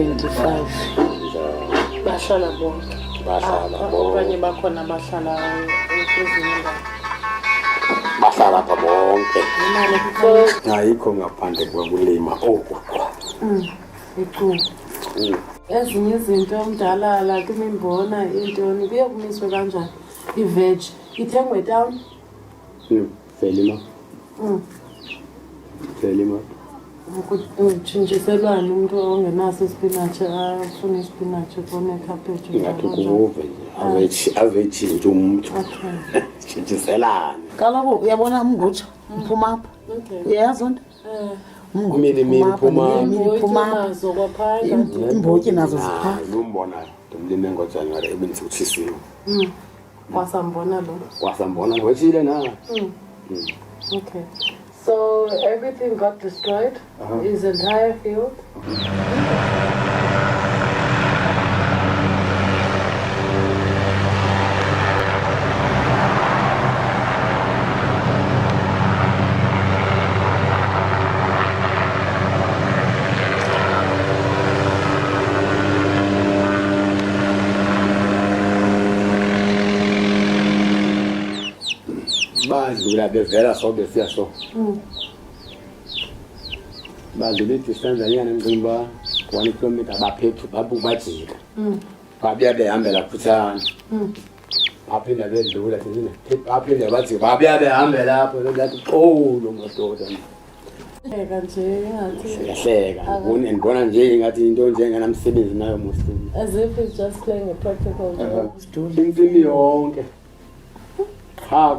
25. Bahlala bonke. Okanye bakhona bahlala kwezinye indawo. Bahlala apha bonke. Ayikho ngaphandle kokulima oku. Ezinye izinto omdala like imimbona intoni kuye kumiswe kanjani i-veg ithengwe town Velima ukutshintshiselwana umuntu ongenaso isipinatshi afuna isipinatshi konekhaphetshu ingathi kuve avetshintshe umuntu tshintshiselana kaloku uyabona umngutsha uphuma apha uyayazi onto umilimi uphuma iimbotyi nazo ziphaa umbona ndimlime ngoJanuwari ebenzikutshisiwe wasambona lo wetshile na okay so everything got destroyed his entire field badlula bevela so besiya so badlula idistance anyana ngimba 1 kilometer baphethu bajika babuya behambela khuthana baphinda bedlula thina baphinda bathi babuya behambela lapho lathi qolo madoda kanje ngathi siyahleka ngibona nje ngathi into njengenamsebenzi nayo muslim as if it's just playing a practical job into yonke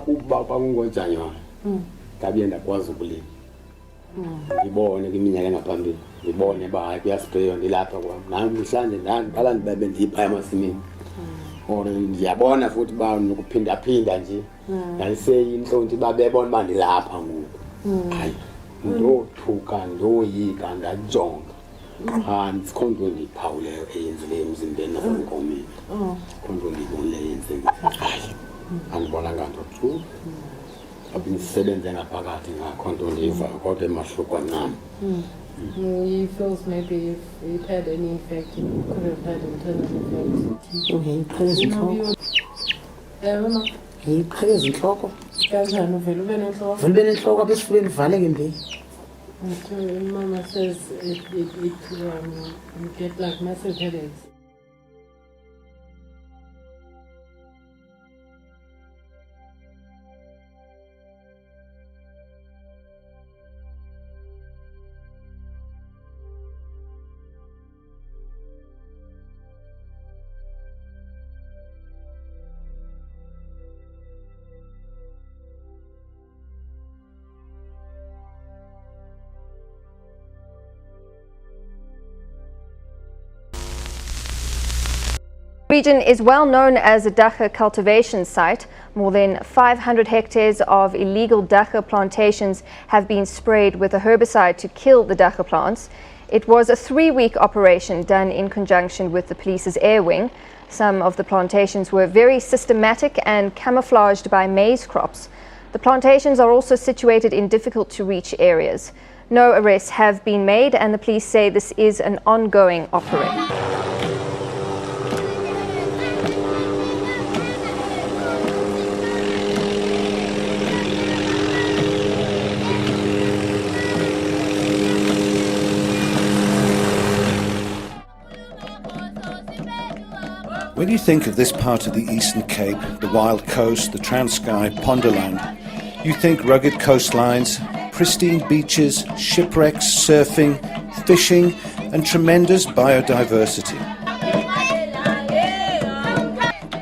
kuba kungoJanuwari ngabe ndakwazi ukulima ngibone kwiminyaka engaphambili ngibone ba kuyasprayo ndilapha kwami namhlanje ndaqala ndibe ndipha emasimini or ndiyabona futhi ba nokuphinda phinda nje ngaliseyi inhlonti babebona bandilapha ngoku hayi ndothuka ndoyika ndajonga ndikhonto ndiphawuleyo eyenzile emzimbeni nasenkomeni khonto ndibonile eyenzile hayi andibonanga nto tu abisebenze ngaphakathi ngakhonto ndiva kodwa emahluko nami he feels maybe if it had any effect it could have had internal effects uyayiqheza intloko yayiqheza intloko kanjani uvele ube nentloko vele ube nentloko apha esifubeni uvaleke mbi Mama says you get like massive headaches. The region is well known as a dagga cultivation site. More than 500 hectares of illegal dagga plantations have been sprayed with a herbicide to kill the dagga plants. It was a 3-week operation done in conjunction with the police's air wing. Some of the plantations were very systematic and camouflaged by maize crops. The plantations are also situated in difficult to reach areas. No arrests have been made and the police say this is an ongoing operation. When you think of this part of the Eastern Cape, the Wild Coast, the Transkei, Pondoland, you think rugged coastlines, pristine beaches, shipwrecks, surfing, fishing, and tremendous biodiversity.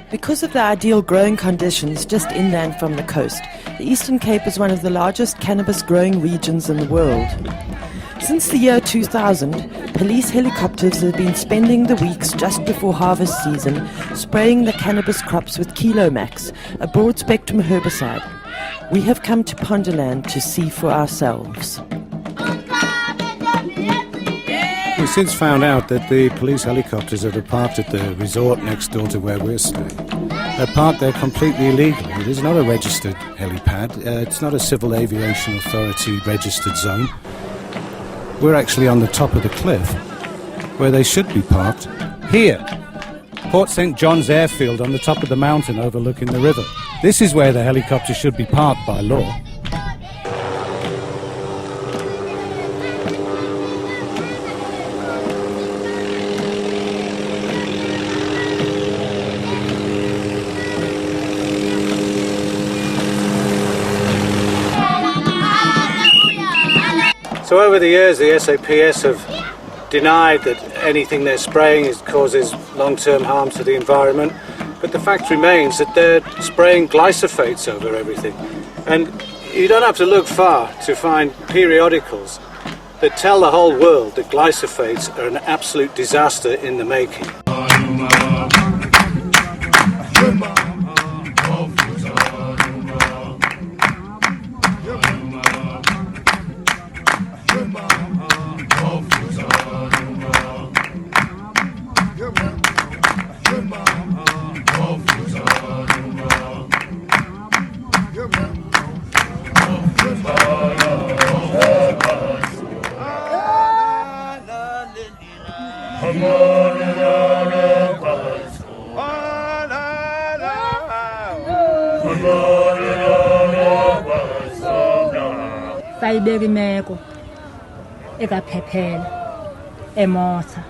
Because of the ideal growing conditions just inland from the coast, the Eastern Cape is one of the largest cannabis growing regions in the world. Since the year 2000, police helicopters have been spending the weeks just before harvest season spraying the cannabis crops with Kilomax, a broad-spectrum herbicide. We have come to Pondoland to see for ourselves. We've since found out that the police helicopters that are parked at the resort next door to where we're staying, they're parked there completely illegally. It is not a registered helipad. It's not a Civil Aviation Authority registered zone. We're actually on the top of the cliff. where they should be parked. Here, Port St John's airfield on the top of the mountain overlooking the river. This is where the helicopter should be parked by law. So over the years, the SAPS have denied that anything they're spraying causes long-term harm to the environment, but the fact remains that they're spraying glyphosates over everything. And you don't have to look far to find periodicals that tell the whole world that glyphosates are an absolute disaster in the making. Sayibeka imeko ekaphephela emotha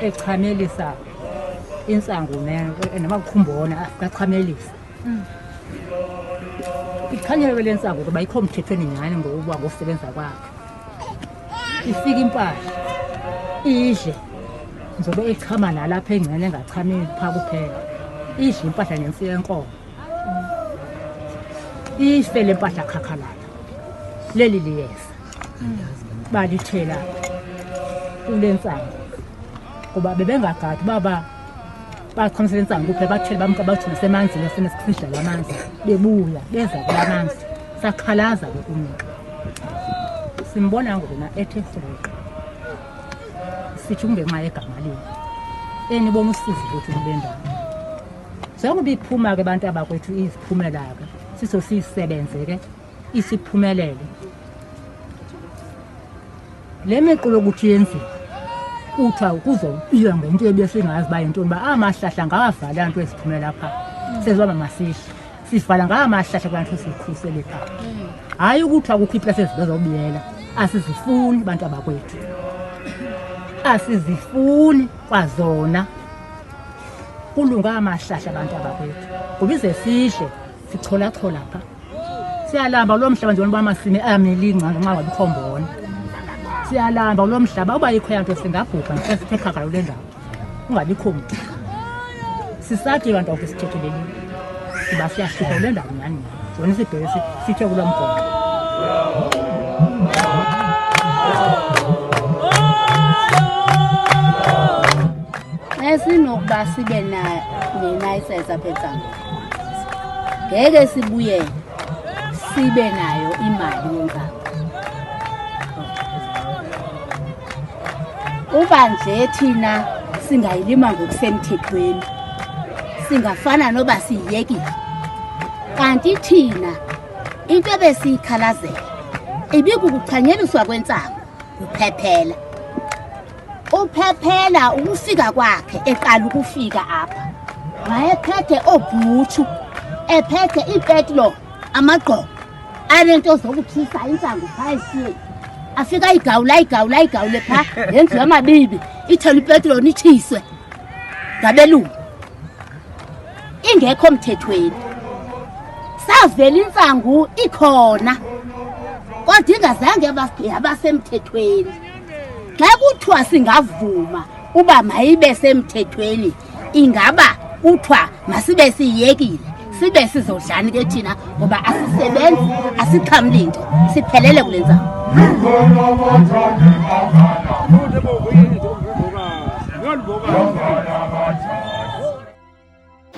echamelisa insangu namakhumbona akachamelisa ikhanyelo lensangu kuba ikho mthethweni nyani ngokuba ngosebenza kwakhe ifika impahla idle nzobe echama nalapha engcene engachameli pha kuphela idle impahla nemfuyo yenkomo ifele impahla khakhalala leli liyeza balithela kulensango kuba bebengagadi baba baqhamisela insango kuphela bathela bamka bathi nasemanzini nasesidla lamanzi bebuya beza kulamanzi sakhalaza lokumuntu simbona ngona ethe fuqa sithi kungenxa yegama leli enibona usizi lwethu kulendawo sokuba iphuma ke abantu abakwethu iziphumela ke siso sisebenze ke isiphumelele le miqulo ukuthi yenziwe utha kuzobiwa ngento ebesingazi ba into ba amahlahla ngavala into eziphumela pha sezaba masihle sivala ngamahlahla kwantu sikhusele pha hayi ukuthi akukho iplace ezibezobiyela asizifuni abantu abakwethu asizifuni kwazona kulunga amahlahla abantu abakwethu kubize sihle sichola pha siyalamba lo mhlaba nje bamasimi amilinga ngenxa wabikhombona siyalamba lo mhlaba uba ikho yanto singabhubha sesiphekha lo lendawo ungabikho muntu sisathi abantu okusithetheleni kuba siyahluka le ndawo nyani zona sibheke sithe kulo mgomo esinokuba sibe nenayiseza phetsango ngeke sibuye sibe nayo imali yonke uba nje thina singayilima ngokusemthethweni singafana noba siyekile kanti thina into ebesiyikhalazela ibikukuchanyeliswa kwensango uphephela uphephela ukufika kwakhe eqala ukufika apha wayephethe obhutshu ephethe ipetlo amagqoko anento zokuthisa insangu phayisiwe afika igawule pha yenziwe amabibi ithela ipetlo nithiswe ngabelungu ingekho mthethweni savela insangu ikhona kodwa ingazange abasemthethweni xa kuthiwa singavuma uba mayibe semthethweni ingaba kuthiwa masibe siyekile sibe sizodlani ke thina ngoba asisebenzi asixhamli into siphelele kule nzawo.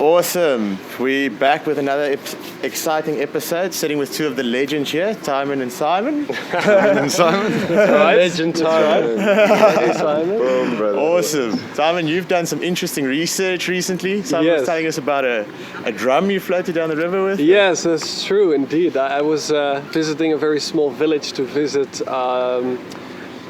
Awesome. We're back with another exciting episode, sitting with two of the legends here, Tijmen and Simon. Right. Legend Tijmen. Simon. Boom, brother. Awesome. Tijmen, you've done some interesting research recently. Simon was telling us about a drum you floated down the river with. Yes, that's true indeed. I was visiting a very small village to visit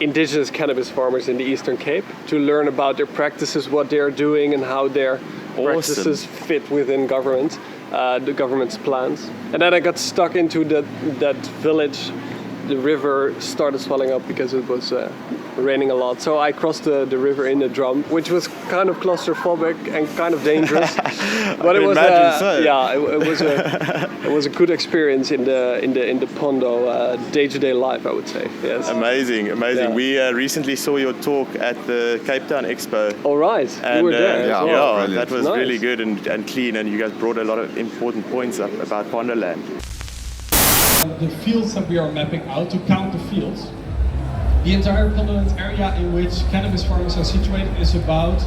indigenous cannabis farmers in the Eastern Cape to learn about their practices, what they are doing, and how their practices fit within government, the government's plans. And then I got stuck into that village. The river started swelling up because it was raining a lot. So I crossed the river in a drum, which was kind of claustrophobic and kind of dangerous. But it was it was a good experience in the Pondo day-to-day life, I would say. Yes. Amazing. Yeah. We recently saw your talk at the Cape Town Expo. All right, and, you were there. That was nice. really good and clean, and you guys brought a lot of important points up about Pondoland. The fields that we are mapping out to count the fields. The entire Pondoland area in which cannabis farmers are situated is about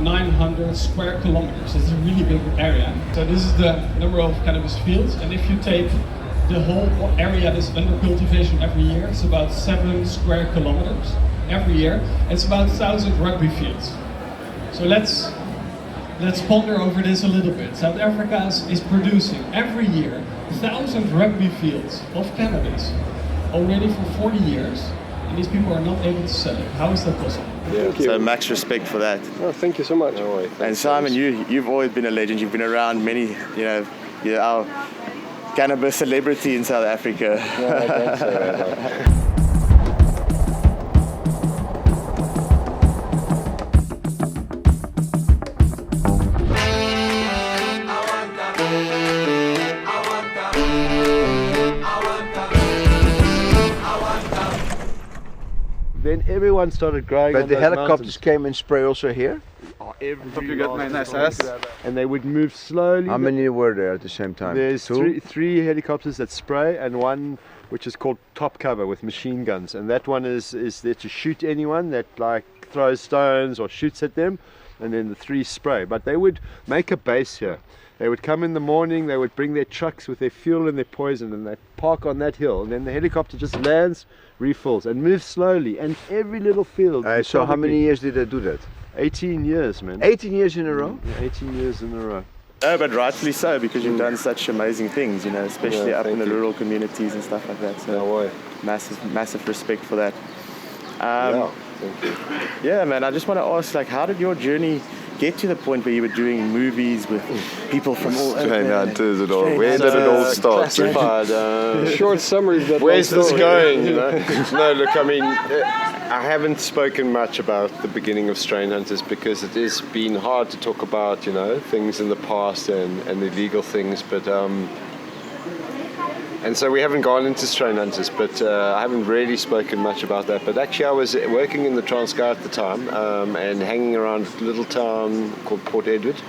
900 square kilometers. It's a really big area. So this is the number of cannabis fields, and if you take the whole area that's under cultivation every year, it's about 7 square kilometers every year. It's about 1,000 rugby fields. So let's ponder over this a little bit. South Africa is producing every year 1,000 rugby fields of cannabis already for 40 years, and these people are not able to sell it. How is that possible? So max respect for that. Oh, thank you so much. And Simon, you've always been a legend. You've been around many, you're our cannabis celebrity in South Africa. Yeah, thanks, Then everyone started growing. But on the those helicopters mountains. came and spray also here? And they would move slowly. How many were there at the same time? There's Two? three helicopters that spray, and one which is called top cover with machine guns, and that one is there to shoot anyone that like throws stones or shoots at them, and then the 3 spray. But they would make a base here. They would come in the morning, they would bring their trucks with their fuel and their poison, and they'd park on that hill, and then the helicopter just lands, refills, and moves slowly, and every little field. So how many years did they do that? 18 years, man. 18 years in a row? Yeah, 18 years in a row. No, but rightfully so, because you've done such amazing things, especially up in the rural communities and stuff like that. So massive respect for that. Thank you. Yeah, man, I just want to ask, how did your journey get to the point where you were doing movies with people from all over? Strainhunters and all. Where did it all start? Short summary. Where's this going? No, look, I mean, I haven't spoken much about the beginning of Strainhunters because it has been hard to talk about, things in the past and illegal things, but and so we haven't gone into Strainhunters, but I haven't really spoken much about that. But actually I was working in the Transkei at the time and hanging around a little town called Port Edward.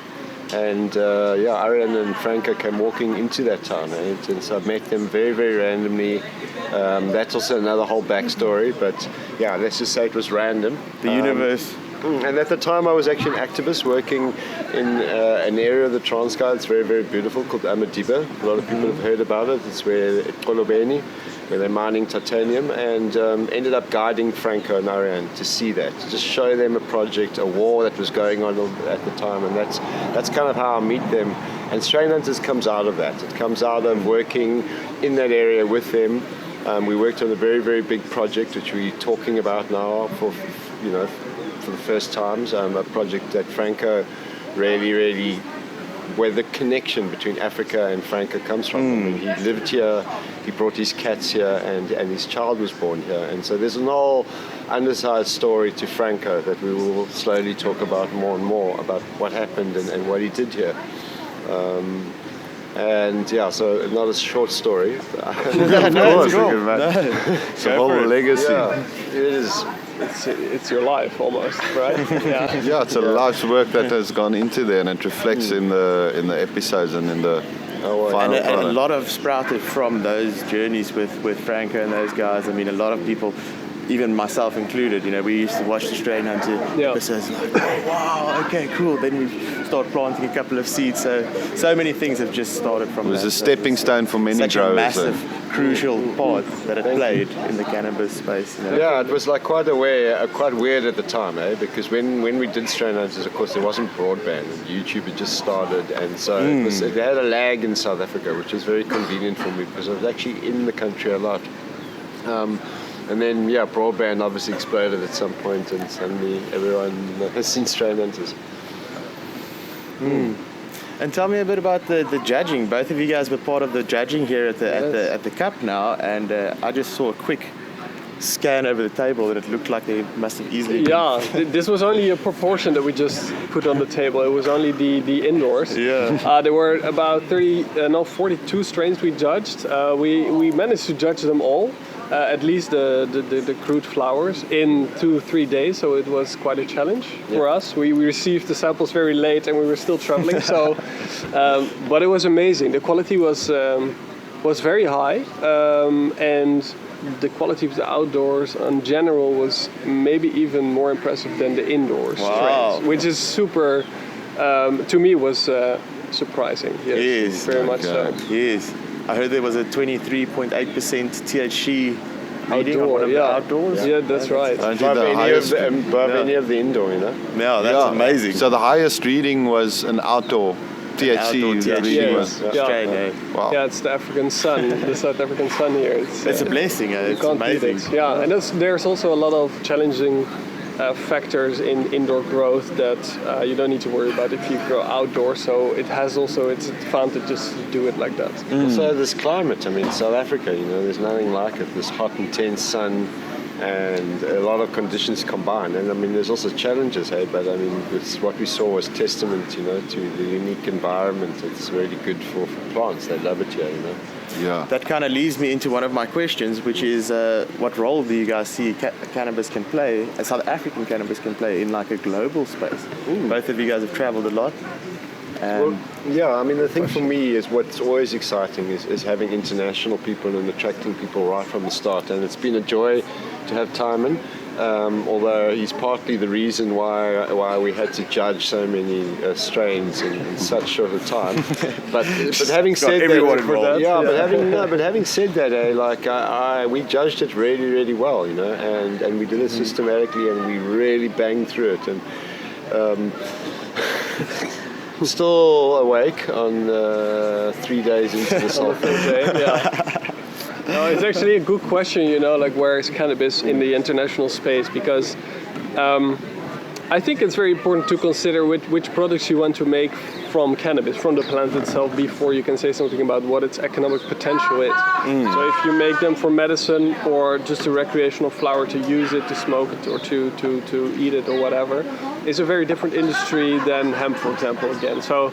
And Ariane and Franco came walking into that town, and so I met them very, very randomly. That's also another whole backstory, but yeah, let's just say it was random. The universe. And at the time I was actually an activist working in an area of the Transkei that's very, very beautiful called Amadiba. A lot of people have heard about it. It's where they're mining titanium, and ended up guiding Franco and Ariane to see that, to just show them a project, a war that was going on at the time, and that's kind of how I meet them. And Strainhunters comes out of that. It comes out of working in that area with them. We worked on a very, very big project, which we're talking about now for the first times, a project that Franco really, where the connection between Africa and Franco comes from. I mean, he lived here, he brought his cats here, and his child was born here. And so there's an whole underside story to Franco that we will slowly talk about more and more, about what happened and what he did here. So not a short story. It's a whole legacy. Yeah, it is. It's your life almost, right? Yeah, it's a life's work that has gone into there, and it reflects in the episodes and in the final and a lot of sprouted from those journeys with Franco and those guys. I mean, a lot of people, even myself included, we used to watch the Strainhunter episodes, like, oh wow, okay, cool. Then we start planting a couple of seeds. So many things have just started from that. It was that. a stepping stone for many such growers. A massive, crucial part that it played in the cannabis space. Yeah, it was like quite weird at the time, because when we did Strainhunters, of course, there wasn't broadband, and YouTube had just started, and so it had a lag in South Africa, which was very convenient for me because I was actually in the country a lot. And then, broadband obviously exploded at some point, and suddenly everyone has seen Strainhunters. And tell me a bit about the judging. Both of you guys were part of the judging here at the Cup now, and I just saw a quick scan over the table and it looked like they must have easily this was only a proportion that we just put on the table. It was only the indoors. There were about 42 strains we judged. We managed to judge them all, at least the crude flowers, in 2-3 days, so it was quite a challenge for us. We received the samples very late and we were still traveling, so but it was amazing. The quality was very high, and the quality of the outdoors in general was maybe even more impressive than the indoor strains, which is super, to me was surprising. Yes, very much so. Yes, I heard there was a 23.8% THC reading on one of the outdoors. Yeah, that's right. Above any of the indoor, you know. Yeah, that's amazing. So the highest reading was an outdoor THC reading. Wow. Yeah, it's the African sun, the South African sun here. It's a blessing. It's amazing. Yeah, and there's also a lot of challenging factors in indoor growth that you don't need to worry about if you grow outdoors. So it has also its advantages to do it like that. Also, this climate. I mean, South Africa. You know, there's nothing like it. This hot, intense sun. And a lot of conditions combined, and I mean there's also challenges, but I mean what we saw was testament, you know, to the unique environment. It's really good for plants. They love it here, you know. Yeah. That kind of leads me into one of my questions, which is what role do you guys see cannabis can play, South African cannabis can play in like a global space? Both of you guys have traveled a lot. I mean the thing for me is what's always exciting is having international people and attracting people right from the start, and it's been a joy to have Tijmen, although he's partly the reason why we had to judge so many strains in such short a time. But having said that, but having said that, we judged it really, really well, you know, and we did it systematically, and we really banged through it, and. Still awake on 3 days into this whole thing. No, it's actually a good question, you know, like where is cannabis in the international space? Because I think it's very important to consider which products you want to make from cannabis, from the plant itself, before you can say something about what its economic potential is. So if you make them for medicine or just a recreational flower to use it, to smoke it, or to eat it or whatever, it's a very different industry than hemp, for example, again. So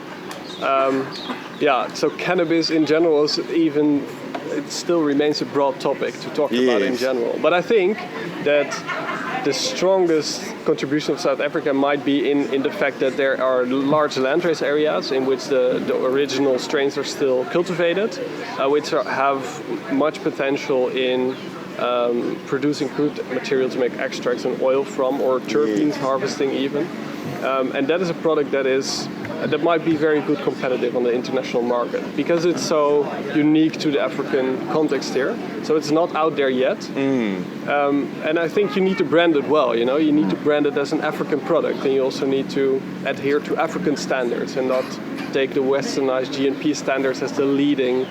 so cannabis in general is it still remains a broad topic to talk about in general. But I think that the strongest contribution of South Africa might be in the fact that there are large landrace areas in which the original strains are still cultivated, which have much potential in producing crude material to make extracts and oil from, or terpenes harvesting even. And that is a product that might be very good competitive on the international market because it's so unique to the African context here. So it's not out there yet. And I think you need to brand it well, you know. You need to brand it as an African product, and you also need to adhere to African standards and not take the westernized GNP standards as the leading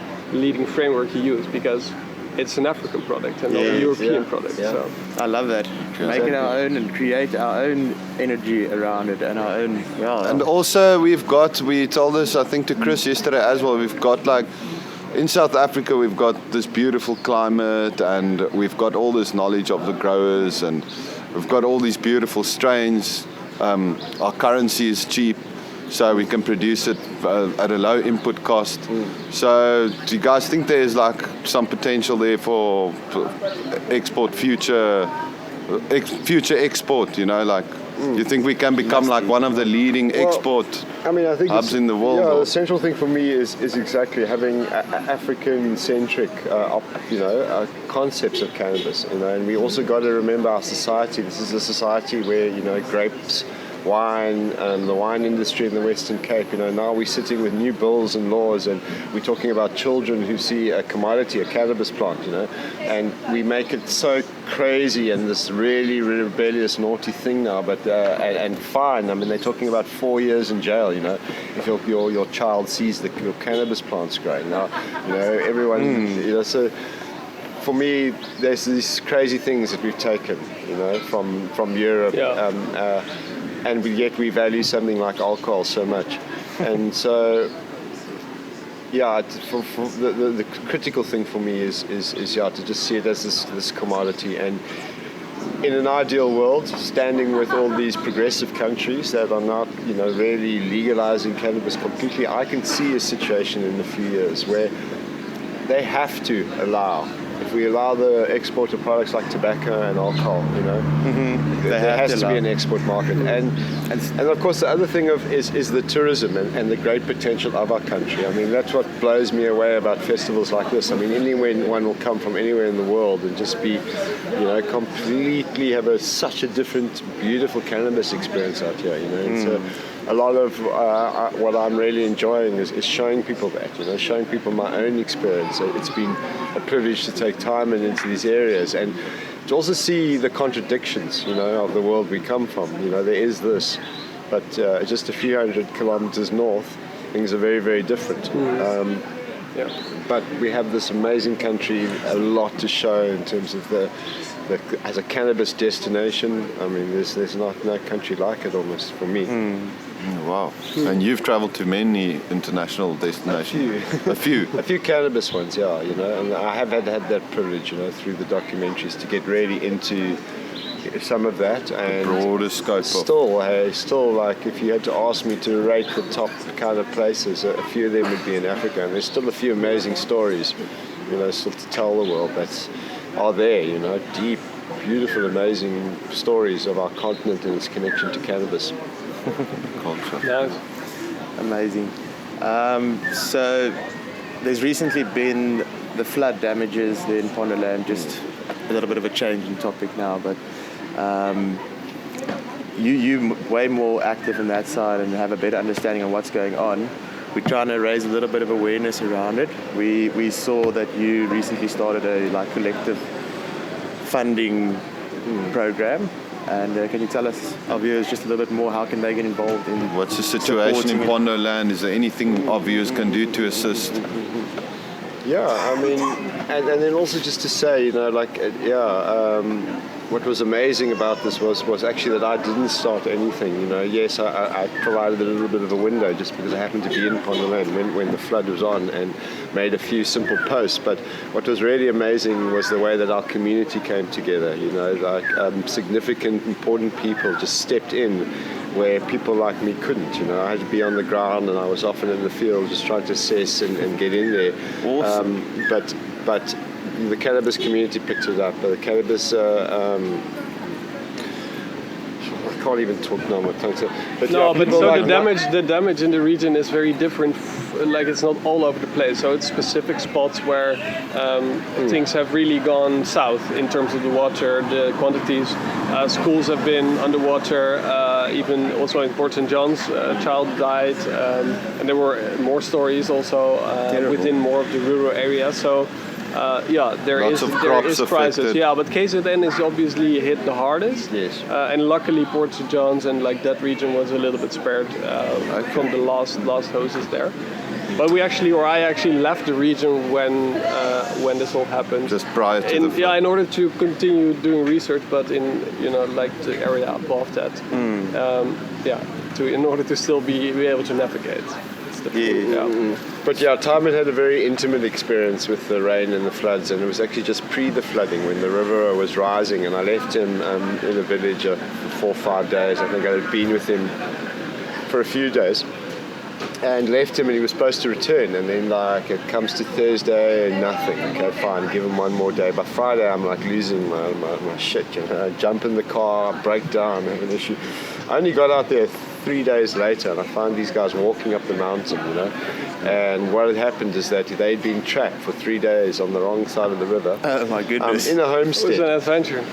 framework you use, because it's an African product and not a European product. So I love that. Make it our own and create our own energy around it and our own. And also we told this, I think, to Chris yesterday as well, we've got like, in South Africa we've got this beautiful climate, and we've got all this knowledge of the growers, and we've got all these beautiful strains. Our currency is cheap, so we can produce it at a low input cost. So do you guys think there's like some potential there for export, future export, you know, like you think we can become like one of the leading export hubs in the world? Yeah, the central thing for me is exactly having African-centric concepts of cannabis, you know, and we also got to remember our society. This is a society where, you know, grapes, wine, the wine industry in the Western Cape, you know, now we're sitting with new bills and laws, and we're talking about children who see a commodity, a cannabis plant, you know, and we make it so crazy and this really rebellious, naughty thing now, but and fine. I mean, they're talking about 4 years in jail, you know, if your child sees your cannabis plants growing. Now, you know, everyone, you know, so for me, there's these crazy things that we've taken, you know, from Europe, and yet we value something like alcohol so much. And so, yeah, the critical thing for me is to just see it as this commodity. And in an ideal world, standing with all these progressive countries that are not, you know, really legalizing cannabis completely, I can see a situation in a few years where they have to allow. If we allow the export of products like tobacco and alcohol, you know, there has to be an export market. And of course, the other thing is the tourism and the great potential of our country. I mean, that's what blows me away about festivals like this. I mean, anyone will come from anywhere in the world and just be, you know, completely have such a different, beautiful cannabis experience out here, you know. It's a lot of what I'm really enjoying is showing people that, you know, showing people my own experience. It's been a privilege to take time into these areas and to also see the contradictions, you know, of the world we come from. You know, there is this, but just a few hundred kilometers north, things are very, very different. But we have this amazing country, a lot to show in terms of as a cannabis destination. I mean, there's no country like it almost for me. Wow. And you've traveled to many international destinations. A few cannabis ones, yeah, you know, and I have had that privilege, you know, through the documentaries to get really into some of that. And broader scope. Still, like, if you had to ask me to rate the top kind of places, a few of them would be in Africa, and there's still a few amazing stories, you know, still to tell the world are there, you know, deep, beautiful, amazing stories of our continent and its connection to cannabis. Nice. Amazing. So there's recently been the flood damages there in Pondoland, just a little bit of a change in topic now, but you're way more active in that side and have a better understanding of what's going on. We're trying to raise a little bit of awareness around it. We saw that you recently started a collective funding program. And can you tell us, our viewers, just a little bit more, how can they get involved in what's the situation in Pondoland? Is there anything our viewers can do to assist? Yeah, I mean, and then also just to say, you know, like, what was amazing about this was actually that I didn't start anything, you know. Yes, I provided a little bit of a window just because I happened to be in Pondoland when the flood was on and made a few simple posts. But what was really amazing was the way that our community came together, you know, like significant, important people just stepped in where people like me couldn't, you know. I had to be on the ground and I was often in the field just trying to assess and get in there. Awesome. But the cannabis community picked it up. The cannabis, I can't even talk now. My tongue's but no, yeah, but so like the damage in the region is very different. Like, it's not all over the place. So it's specific spots where things have really gone south in terms of the water, the quantities. Schools have been underwater. Even also in Port St. John's, a child died, and there were more stories also within more of the rural areas. So. There is crisis. Affected. Yeah, but KZN is obviously hit the hardest. Yes. And luckily Port St. John's and like that region was a little bit spared from the last hoses there. But I actually left the region when this all happened. Just prior to the flood. in order to continue doing research, but in the area above that. In order to still be able to navigate. But Tijmen had a very intimate experience with the rain and the floods, and it was actually just pre the flooding when the river was rising, and I left him in a village for 4 or 5 days. I think I had been with him for a few days and left him, and he was supposed to return, and then like it comes to Thursday and nothing. Okay, fine, give him one more day. By Friday I'm like losing my shit, you know. I jump in the car, I break down, I have an issue. I only got out there 3 days later, and I found these guys walking up the mountain, you know. And what had happened is that they'd been trapped for 3 days on the wrong side of the river. Oh my goodness! In a homestead. It was an adventure.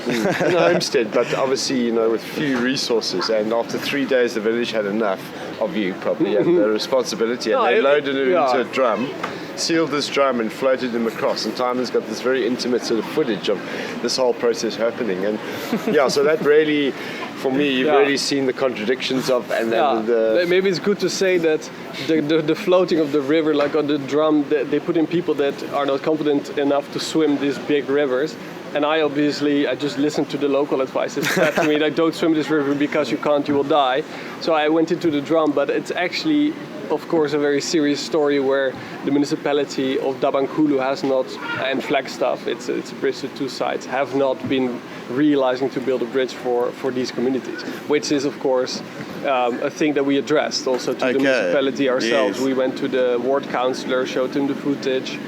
In a homestead, but obviously, you know, with few resources. And after 3 days, the village had enough of you, probably, and the responsibility. And they loaded it into a drum. sealed this drum and floated him across. And Tijmen's got this very intimate sort of footage of this whole process happening. And yeah, so that really, for me, you've really seen the contradictions of, and then maybe it's good to say that the floating of the river, like on the drum, they put in people that are not confident enough to swim these big rivers. And I just listened to the local advice. It said to me, like, don't swim this river because you can't, you will die. So I went into the drum, but it's actually, of course, a very serious story where the municipality of Dabankulu has not, and Flagstaff, it's a bridge to two sides, have not been realizing to build a bridge for these communities, which is, of course, a thing that we addressed also to the municipality ourselves. Yes. We went to the ward councillor, showed him the footage,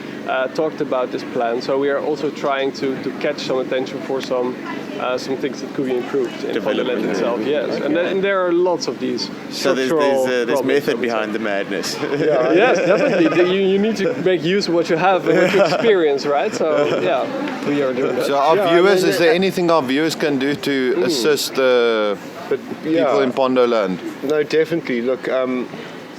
talked about this plan. So we are also trying to catch some attention for some things that could be improved in Pondoland itself. Yes, and there are lots of these. So there's method behind the madness. Yes, definitely. You need to make use of what you have and what you experience, right? So yeah, we are doing that. So our viewers, is there anything our viewers can do to assist the people in Pondoland? No, definitely. Look,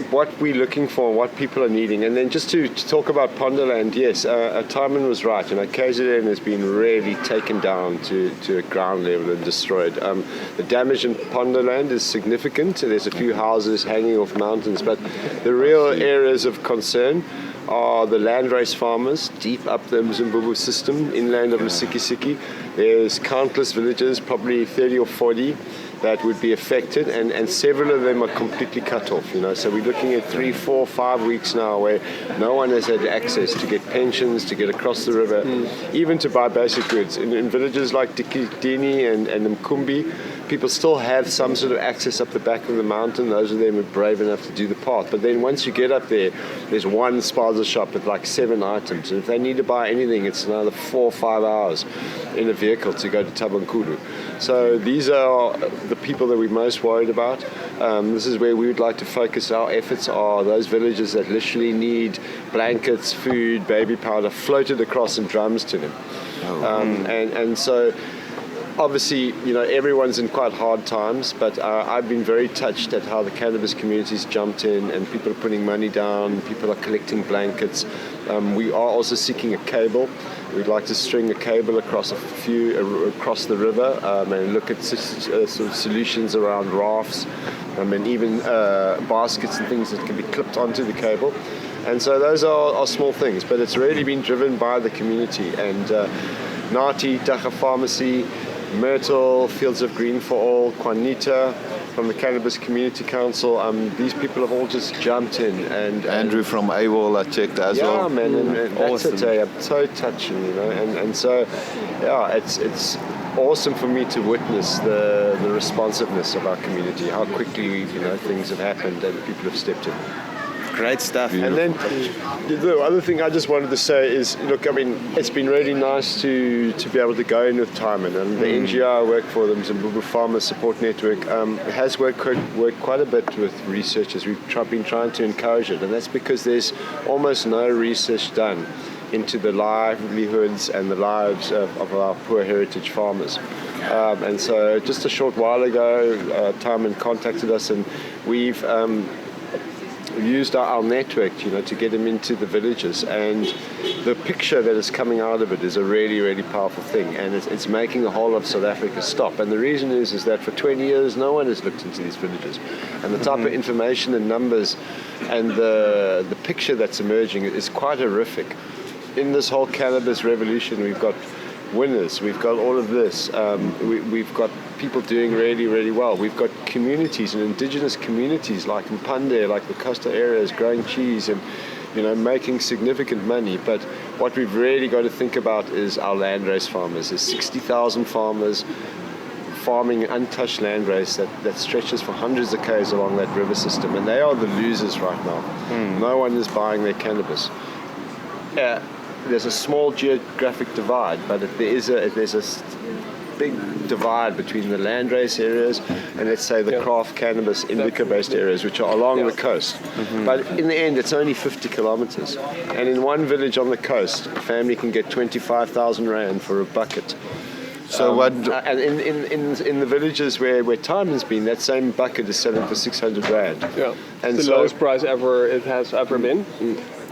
what we're looking for, what people are needing, and then just to talk about Pondoland, yes, Tijmen was right. KZN has been really taken down to a ground level and destroyed. The damage in Pondoland is significant. There's a few houses hanging off mountains, but the real areas of concern are the Landrace farmers deep up the Umzimvubu system, inland of Lusikisiki. There's countless villages, probably 30 or 40, that would be affected, and several of them are completely cut off. So we're looking at 3, 4, 5 weeks now where no one has had access to get pensions, to get across the river, even to buy basic goods. In villages like Dikidini and Mkumbi, people still have some sort of access up the back of the mountain. Those of them are brave enough to do the path. But then once you get up there, there's one spaza shop with like 7 items. And if they need to buy anything, it's another 4 or 5 hours in a vehicle to go to Tabankulu. So these are the people that we're most worried about. This is where we would like to focus our efforts, are those villages that literally need blankets, food, baby powder floated across in drums to them. And so obviously, everyone's in quite hard times, but I've been very touched at how the cannabis community's jumped in, and people are putting money down, people are collecting blankets. We are also seeking a cable. We'd like to string a cable across across the river and look at sort of solutions around rafts and even baskets and things that can be clipped onto the cable. And so those are small things, but it's really been driven by the community. And Nati, Dacha Pharmacy, Myrtle, Fields of Green for All, Juanita from the Cannabis Community Council, these people have all just jumped in. And Andrew from AWOL I checked as well. Yeah, man, and awesome. That's so touching, and so, yeah, it's awesome for me to witness the responsiveness of our community, how quickly, things have happened and people have stepped in. Great stuff. And then the other thing I just wanted to say is, look, it's been really nice to be able to go in with Tijmen, and the NGO I work for, the Umzimvubu Farmers Support Network, has worked quite a bit with researchers. We've been trying to encourage it, and that's because there's almost no research done into the livelihoods and the lives of our poor heritage farmers. And so just a short while ago, Tijmen contacted us, and we've used our network, to get them into the villages, and the picture that is coming out of it is a really, really powerful thing, and it's making the whole of South Africa stop. And the reason is that for 20 years no one has looked into these villages, and the type of information and numbers and the picture that's emerging is quite horrific. In this whole cannabis revolution, we've got winners, we've got all of this, we've got people doing really, really well. We've got communities and indigenous communities like in Pande, like the coastal areas, growing cheese and making significant money. But what we've really got to think about is our landrace farmers. There's 60,000 farmers farming untouched landrace that stretches for hundreds of k's along that river system, and they are the losers right now. No one is buying their cannabis. There's a small geographic divide, but there's a big divide between the landrace areas and, let's say, the craft cannabis indica-based areas, which are along the coast. But in the end, it's only 50 kilometers. And in one village on the coast, a family can get 25,000 rand for a bucket. So what? And in the villages where Tijmen's been, that same bucket is selling for 600 rand. Yeah, and the lowest price it has ever been.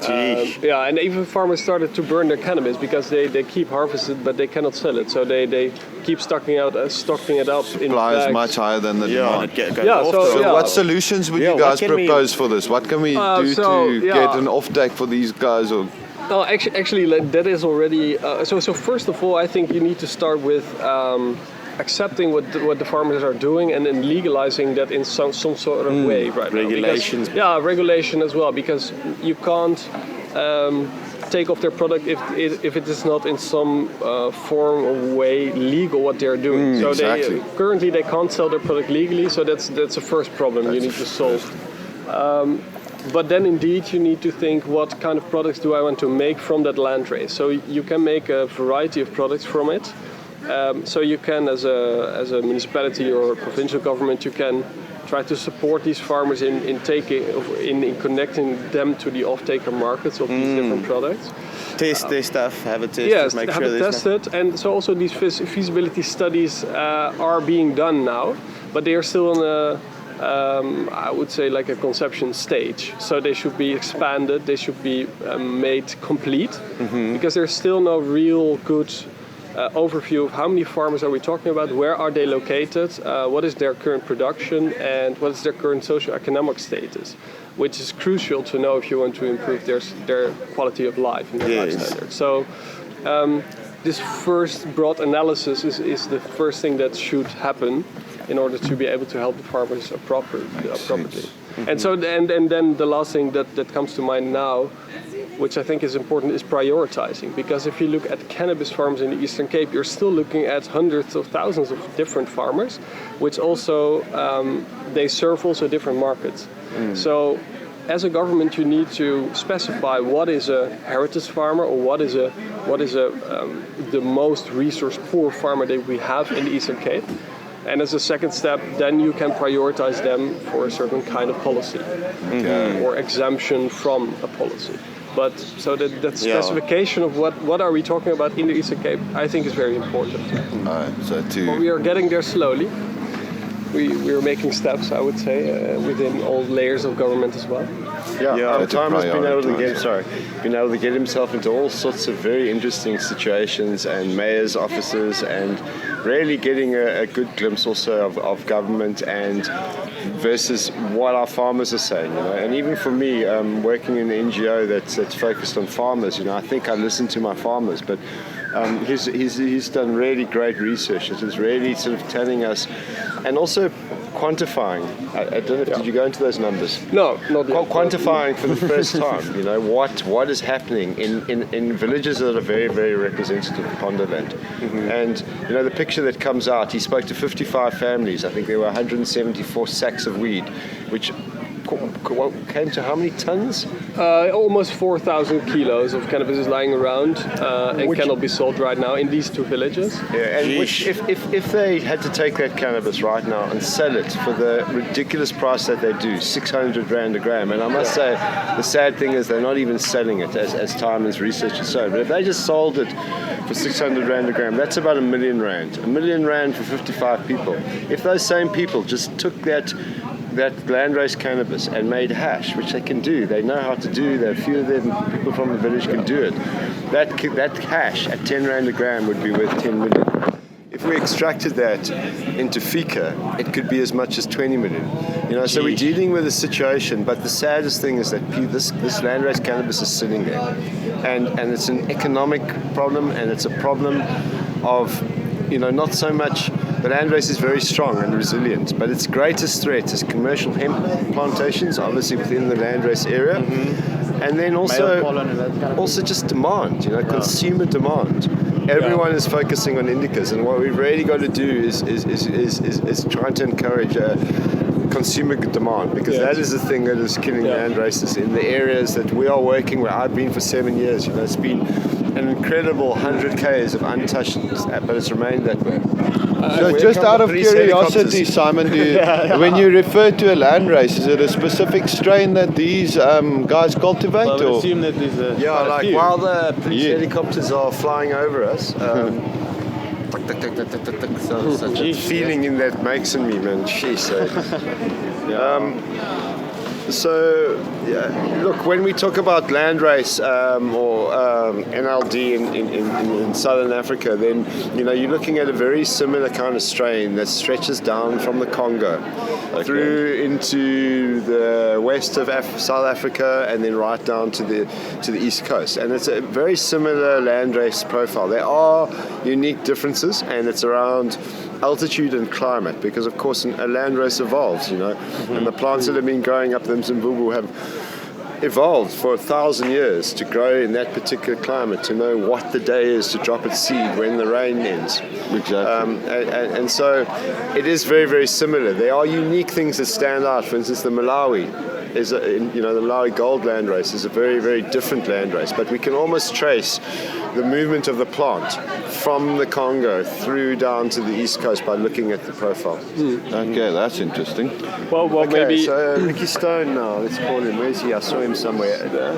Yeah, and even farmers started to burn their cannabis because they keep harvested, but they cannot sell it. So they keep stocking it up in Supply bags. is much higher than the demand. So what solutions would you guys propose for this? What can we do to get an offtake for these guys? Or no, actually, that is already. So first of all, I think you need to start with accepting what the farmers are doing and then legalizing that in some sort of way, right? Regulations. Regulation as well, because you can't take off their product if it is not in some form or way legal what they're doing. So exactly. Currently they can't sell their product legally, so that's the first problem you need to solve. But then indeed you need to think, what kind of products do I want to make from that landrace? So you can make a variety of products from it. So you can, as a municipality or provincial government, you can try to support these farmers in connecting them to the off-taker markets of these different products. Test their stuff, have it tested, yes, make have sure it tested, and so also these feasibility studies are being done now, but they are still on a I would say like a conception stage. So they should be expanded, they should be made complete, because there's still no real good overview of how many farmers are we talking about, where are they located, what is their current production, and what is their current socio-economic status, which is crucial to know if you want to improve their quality of life and their life standards. So this first broad analysis is the first thing that should happen in order to be able to help the farmers properly. And so, and then the last thing that comes to mind now, which I think is important, is prioritizing. Because if you look at cannabis farms in the Eastern Cape, you're still looking at hundreds of thousands of different farmers, which also, they serve also different markets. So as a government, you need to specify what is a heritage farmer, or what is the most resource poor farmer that we have in the Eastern Cape. And as a second step, then you can prioritize them for a certain kind of policy or exemption from a policy. But so that specification of what are we talking about in the Eastern Cape, I think is very important. But we are getting there slowly. We are making steps, I would say, within all layers of government as well. Time has been able to get himself into all sorts of very interesting situations and mayor's offices, and really getting a good glimpse also of government and versus what our farmers are saying, you know. And even for me, working in an NGO that's focused on farmers, you know, I think I listen to my farmers, but he's done really great research. It is really sort of telling us, and also quantifying. I don't know if did you go into those numbers? No, not yet. Quantifying for the first time, you know, what is happening in villages that are very, very representative of Pondoland. And, you know, the picture that comes out, he spoke to 55 families. I think there were 174 sacks of weed, which came to how many tons? Almost 4,000 kilos of cannabis is lying around and cannot be sold right now in these two villages. Yeah, and which, if they had to take that cannabis right now and sell it for the ridiculous price that they do, 600 Rand a gram, and I must say, the sad thing is they're not even selling it as Tijmen's research has shown, but if they just sold it for 600 Rand a gram, that's about 1 million Rand. 1 million Rand for 55 people. If those same people just took that landrace cannabis and made hash, which they can do, they know how to do, there are a few of them, people from the village can do it, that hash at 10 Rand a gram would be worth 10 million. If we extracted that into fika, it could be as much as 20 million. You know, so we're dealing with a situation, but the saddest thing is that this landrace cannabis is sitting there. And it's an economic problem, and it's a problem of, you know, not so much. The landrace is very strong and resilient, but its greatest threat is commercial hemp plantations, obviously within the landrace area, and then also just demand, you know, consumer demand. Everyone is focusing on indicas, and what we've really got to do is try to encourage consumer demand, because that is the thing that is killing land races in the areas that we are working where I've been for 7 years. You know, it's been an incredible 100 k's of untouched, but it's remained that way. So just out of curiosity, Simon, when you refer to a landrace, is it a specific strain that these guys cultivate? Well, I would assume that there's a while the police helicopters are flying over us, such a feeling in that makes in me, man. So, look, when we talk about Landrace or NLD in Southern Africa, then you're looking at a very similar kind of strain that stretches down from the Congo through into the west of South Africa and then right down to the east coast. And it's a very similar Landrace profile. There are unique differences, and it's around altitude and climate, because of course a landrace evolves, and the plants that have been growing up the Umzimvubu have evolved for 1,000 years to grow in that particular climate, to know what the day is to drop its seed when the rain ends. Exactly. And so it is very, very similar. There are unique things that stand out. For instance, the Malawi is, the Malawi gold landrace is a very, very different landrace, but we can almost trace the movement of the plant from the Congo through down to the east coast by looking at the profile. Okay, that's interesting. Well, Okay, maybe. so Ricky Stone now, let's call him. Where's he? I saw him somewhere there.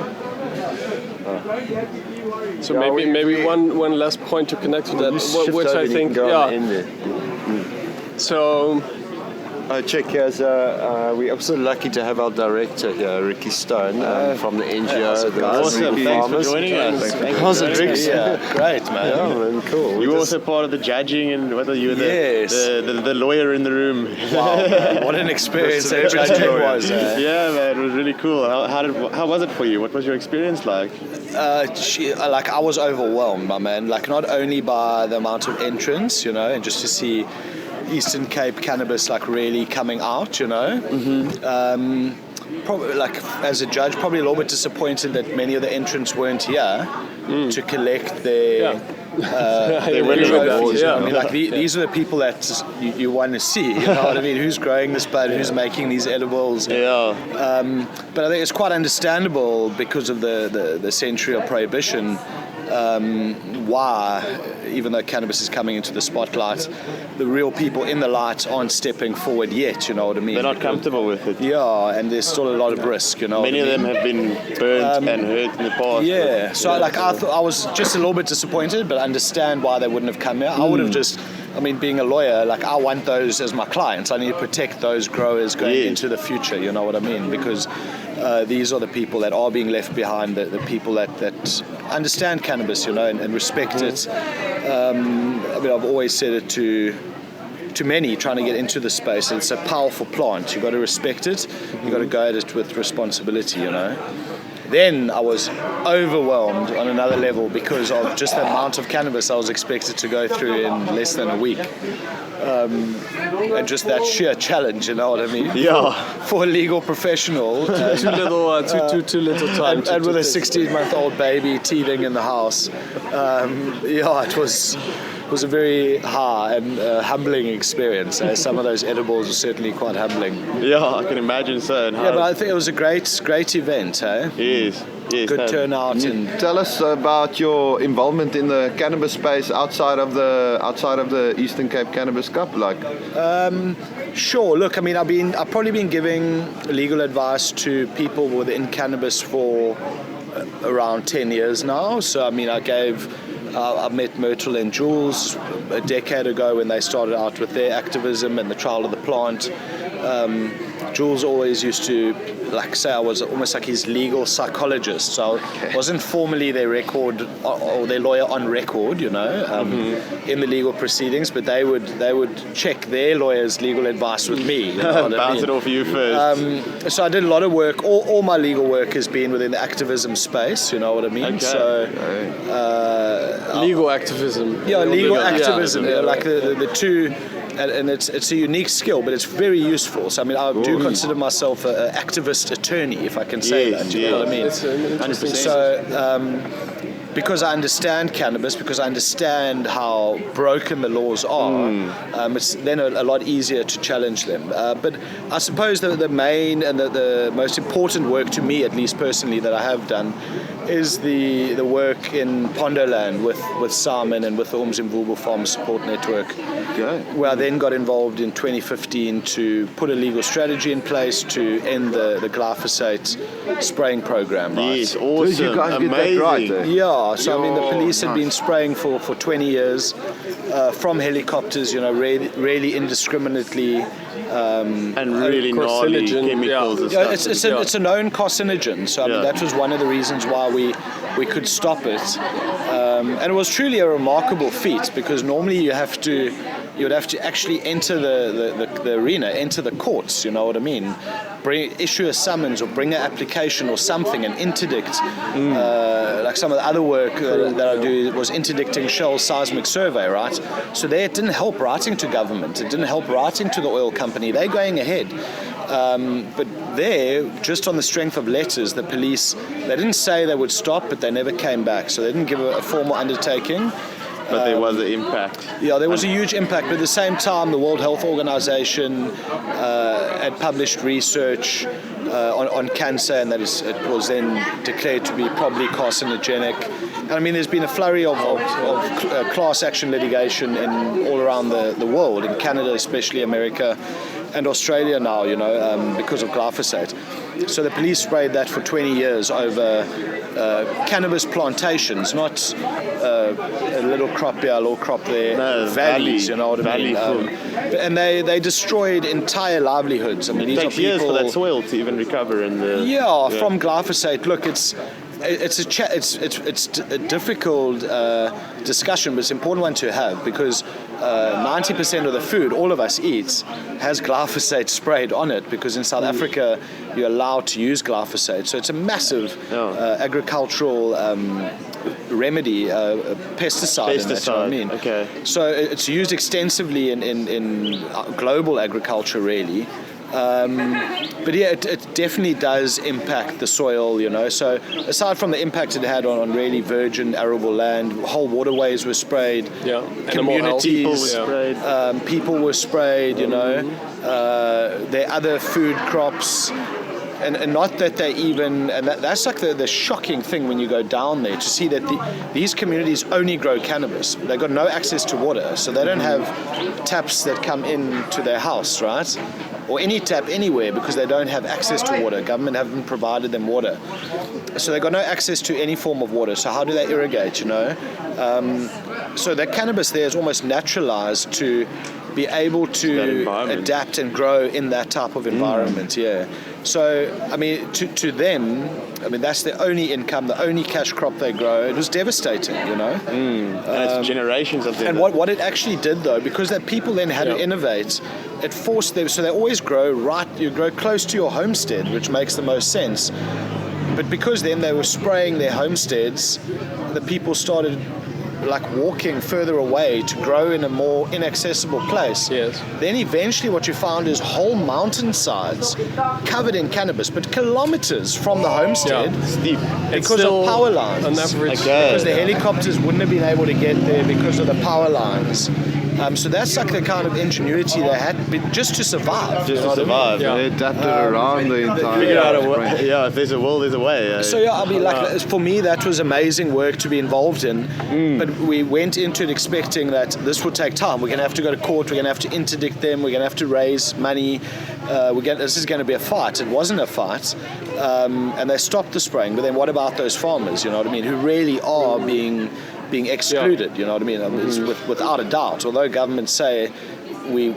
So maybe one last point to connect to that, which I think, So. Check, we're also lucky to have our director here, Ricky Stone, from the NGO. Awesome, thanks for joining us. Awesome, Ricky. Great, man. Yeah, man, cool. You were also part of the judging, and whether you were the lawyer in the room. Wow, what an experience that judging was. Yeah, man, it was really cool. How was it for you? What was your experience like? I was overwhelmed, my man. Like, not only by the amount of entrants, and just to see Eastern Cape cannabis really coming out, probably as a judge, probably a little bit disappointed that many of the entrants weren't here to collect their trophies. These are the people that you want to see. You know what I mean? Who's growing this bud? Who's making these edibles? Yeah. But I think it's quite understandable because of the century of prohibition. Why, even though cannabis is coming into the spotlight, the real people in the light aren't stepping forward yet, you know what I mean? They're not comfortable with it. Yeah, and there's still a lot of risk, Many of them have been burnt and hurt in the past. Yeah, so I thought I was just a little bit disappointed, but I understand why they wouldn't have come here. I would have just, being a lawyer, I want those as my clients. I need to protect those growers going into the future, you know what I mean? Because these are the people that are being left behind, the people that understand cannabis, and respect it. I've always said it to many trying to get into the space. It's a powerful plant. You've got to respect it. You've got to go at it with responsibility, Then I was overwhelmed on another level because of just the amount of cannabis I was expected to go through in less than a week. And just that sheer challenge, you know what I mean? Yeah. For a legal professional. Too little time. And with a 16-month-old baby teething in the house. It was a very high and humbling experience. Some of those edibles are certainly quite humbling. Yeah, I can imagine so. But I think it was a great event, Yes. Good turnout. And tell us about your involvement in the cannabis space outside of the Eastern Cape Cannabis Cup, Sure. Look, I've probably been giving legal advice to people within cannabis for around 10 years now. So I met Myrtle and Jules a decade ago when they started out with their activism and the trial of the plant. Jules always used to say I was almost like his legal psychologist. So I wasn't formally their record or their lawyer on record, in the legal proceedings, but they would check their lawyer's legal advice with me. Bounce it off you first. So I did a lot of work. All my legal work has been within the activism space, you know what I mean? Okay. So legal activism. Yeah, legal activism. The two. And it's a unique skill, but it's very useful. So I do consider myself an activist attorney, if I can say that. You know what I mean? 100%. So because I understand cannabis, because I understand how broken the laws are, it's then a lot easier to challenge them. But I suppose the main and the most important work to me, at least personally, that I have done is the work in Pondoland with Simon and with the Umzimvubu Farmers Support Network, where I then got involved in 2015 to put a legal strategy in place to end the glyphosate spraying program. Right? Yes, awesome. You guys amazing. get that right, Yeah, Yeah, so I mean the police had been spraying for 20 years from helicopters, really indiscriminately. And really gnarly chemicals and stuff. It's a known carcinogen, so I mean that was one of the reasons why we could stop it. And it was truly a remarkable feat, because normally you would have to actually enter the arena, enter the courts, you know what I mean? Issue a summons or bring an application or something, an interdict. Like some of the other work that I do was interdicting Shell seismic survey, right? So there it didn't help writing to government, it didn't help writing to the oil company, they're going ahead. But there, just on the strength of letters, the police, they didn't say they would stop, but they never came back. So they didn't give a formal undertaking. But there was an impact. Yeah, there was a huge impact. But at the same time, the World Health Organization had published research on cancer, and it was then declared to be probably carcinogenic. And I mean, there's been a flurry of class action litigation all around the world, in Canada, especially America, and Australia now, because of glyphosate. So the police sprayed that for 20 years over cannabis plantations, not a little crop here, a little crop there, valleys, you know what I mean? And they destroyed entire livelihoods. I mean, these are people, years for that soil to even recover. From glyphosate. Look, it's a difficult discussion, but it's an important one to have, because 90% of the food all of us eat has glyphosate sprayed on it, because in South Africa you're allowed to use glyphosate. So it's a massive agricultural remedy, pesticide. In that, you know what I mean? Okay. So it's used extensively in global agriculture, really. But yeah, it definitely does impact the soil, So aside from the impact it had on really virgin arable land, whole waterways were sprayed, communities, people were sprayed, Their other food crops. And not that they even, and that's like the shocking thing when you go down there, to see that these communities only grow cannabis. They've got no access to water, so they don't have taps that come into their house, right? Or any tap anywhere, because they don't have access to water. Government haven't provided them water. So they've got no access to any form of water. So how do they irrigate, So the cannabis there is almost naturalized to be able to adapt and grow in that type of environment, So, I mean, to them, I mean, that's their only income, the only cash crop they grow. It was devastating, And it's generations of them. And what it actually did, though, because that people then had to innovate, it forced them, so they always you grow close to your homestead, which makes the most sense. But because then they were spraying their homesteads, the people started walking further away to grow in a more inaccessible place. Yes. Then eventually what you found is whole mountainsides covered in cannabis, but kilometers from the homestead, steep, because of power lines. On average, because the helicopters wouldn't have been able to get there because of the power lines. So that's like the kind of ingenuity they had just to survive. Just to survive. They adapted around the entire. If there's a will, there's a way. So I mean, for me, that was amazing work to be involved in. But we went into it expecting that this would take time. We're going to have to go to court. We're going to have to interdict them. We're going to have to raise money. This is going to be a fight. It wasn't a fight, and they stopped the spraying. But then, what about those farmers? You know what I mean? Who really are being excluded, you know what I mean? It's without a doubt. Although governments say we're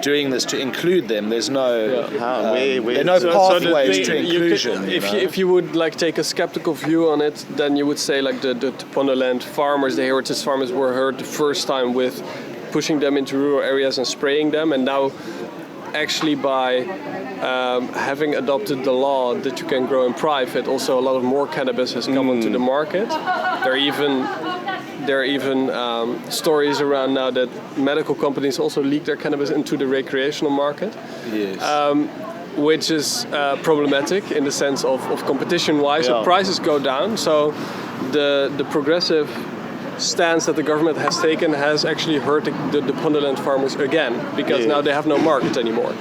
doing this to include them, there's no there are no pathways to inclusion. If you would take a skeptical view on it, then you would say the Pondoland farmers, the heritage farmers, were hurt the first time with pushing them into rural areas and spraying them, and now actually by having adopted the law that you can grow in private, also a lot of more cannabis has come onto the market. There are even stories around now that medical companies also leak their cannabis into the recreational market, which is problematic in the sense of competition-wise. So prices go down. So the progressive stance that the government has taken has actually hurt the Pondoland farmers again, because now they have no market anymore.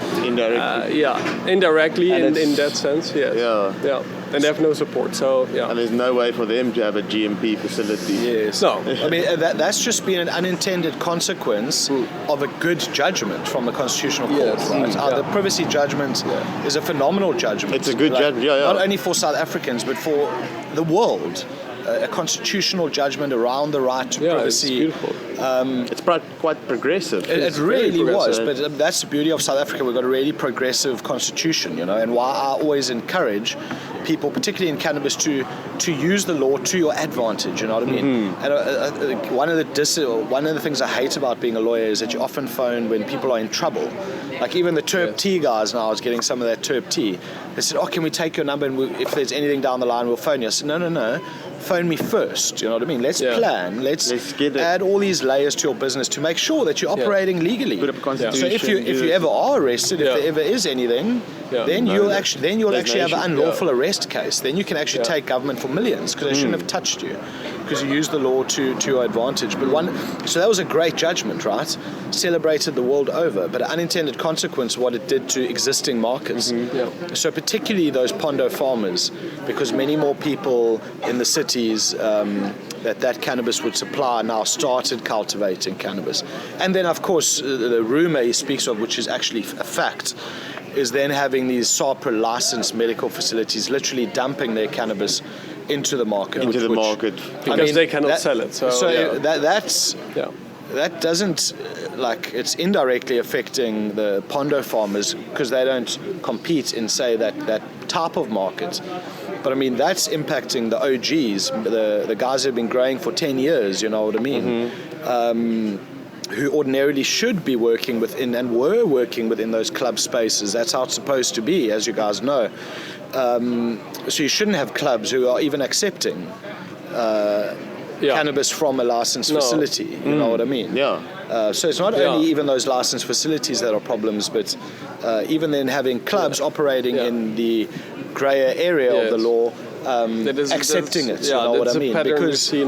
Indirectly in that sense, yes. And they have no support, so And there's no way for them to have a GMP facility. Yes. No. I mean, that's just been an unintended consequence of a good judgment from the Constitutional Court, right? The privacy judgment is a phenomenal judgment. It's a good judgment, Not only for South Africans, but for the world. a constitutional judgment around the right to privacy. It's beautiful. It's quite progressive. It really was, but that's the beauty of South Africa. We've got a really progressive constitution, you know, and why I always encourage people, particularly in cannabis, to use the law to your advantage. You know what I mean? And one of the things I hate about being a lawyer is that you often phone when people are in trouble. Like even the Terp tea guys now, I was getting some of that Terp tea. They said, "Oh, can we take your number and if there's anything down the line, we'll phone you." I said, No. Phone me first. You know what I mean? Let's plan. Let's add all these layers to your business to make sure that you're operating legally. Put up a constitution. So if you ever are arrested, if there ever is anything, then you'll actually have an unlawful arrest case. Then you can actually take government for millions because they shouldn't have touched you because you used the law to your advantage. So that was a great judgment, right? Celebrated the world over, but an unintended consequence what it did to existing markets. So particularly those Pondo farmers, because many more people in the cities that cannabis would supply now started cultivating cannabis. And then of course the rumor he speaks of, which is actually a fact, is then having these SAPRA licensed medical facilities literally dumping their cannabis into the market. Because they cannot sell it. That doesn't, it's indirectly affecting the Pondo farmers because they don't compete in, say, that type of market. But I mean, that's impacting the OGs, the guys who have been growing for 10 years, you know what I mean? Who ordinarily should be working within and were working within those club spaces. That's how it's supposed to be, as you guys know. So you shouldn't have clubs who are even accepting cannabis from a licensed facility. You know what I mean? So it's not only even those licensed facilities that are problems, but even then having clubs operating in the grayer area of the law, accepting it. You know what I mean? Because you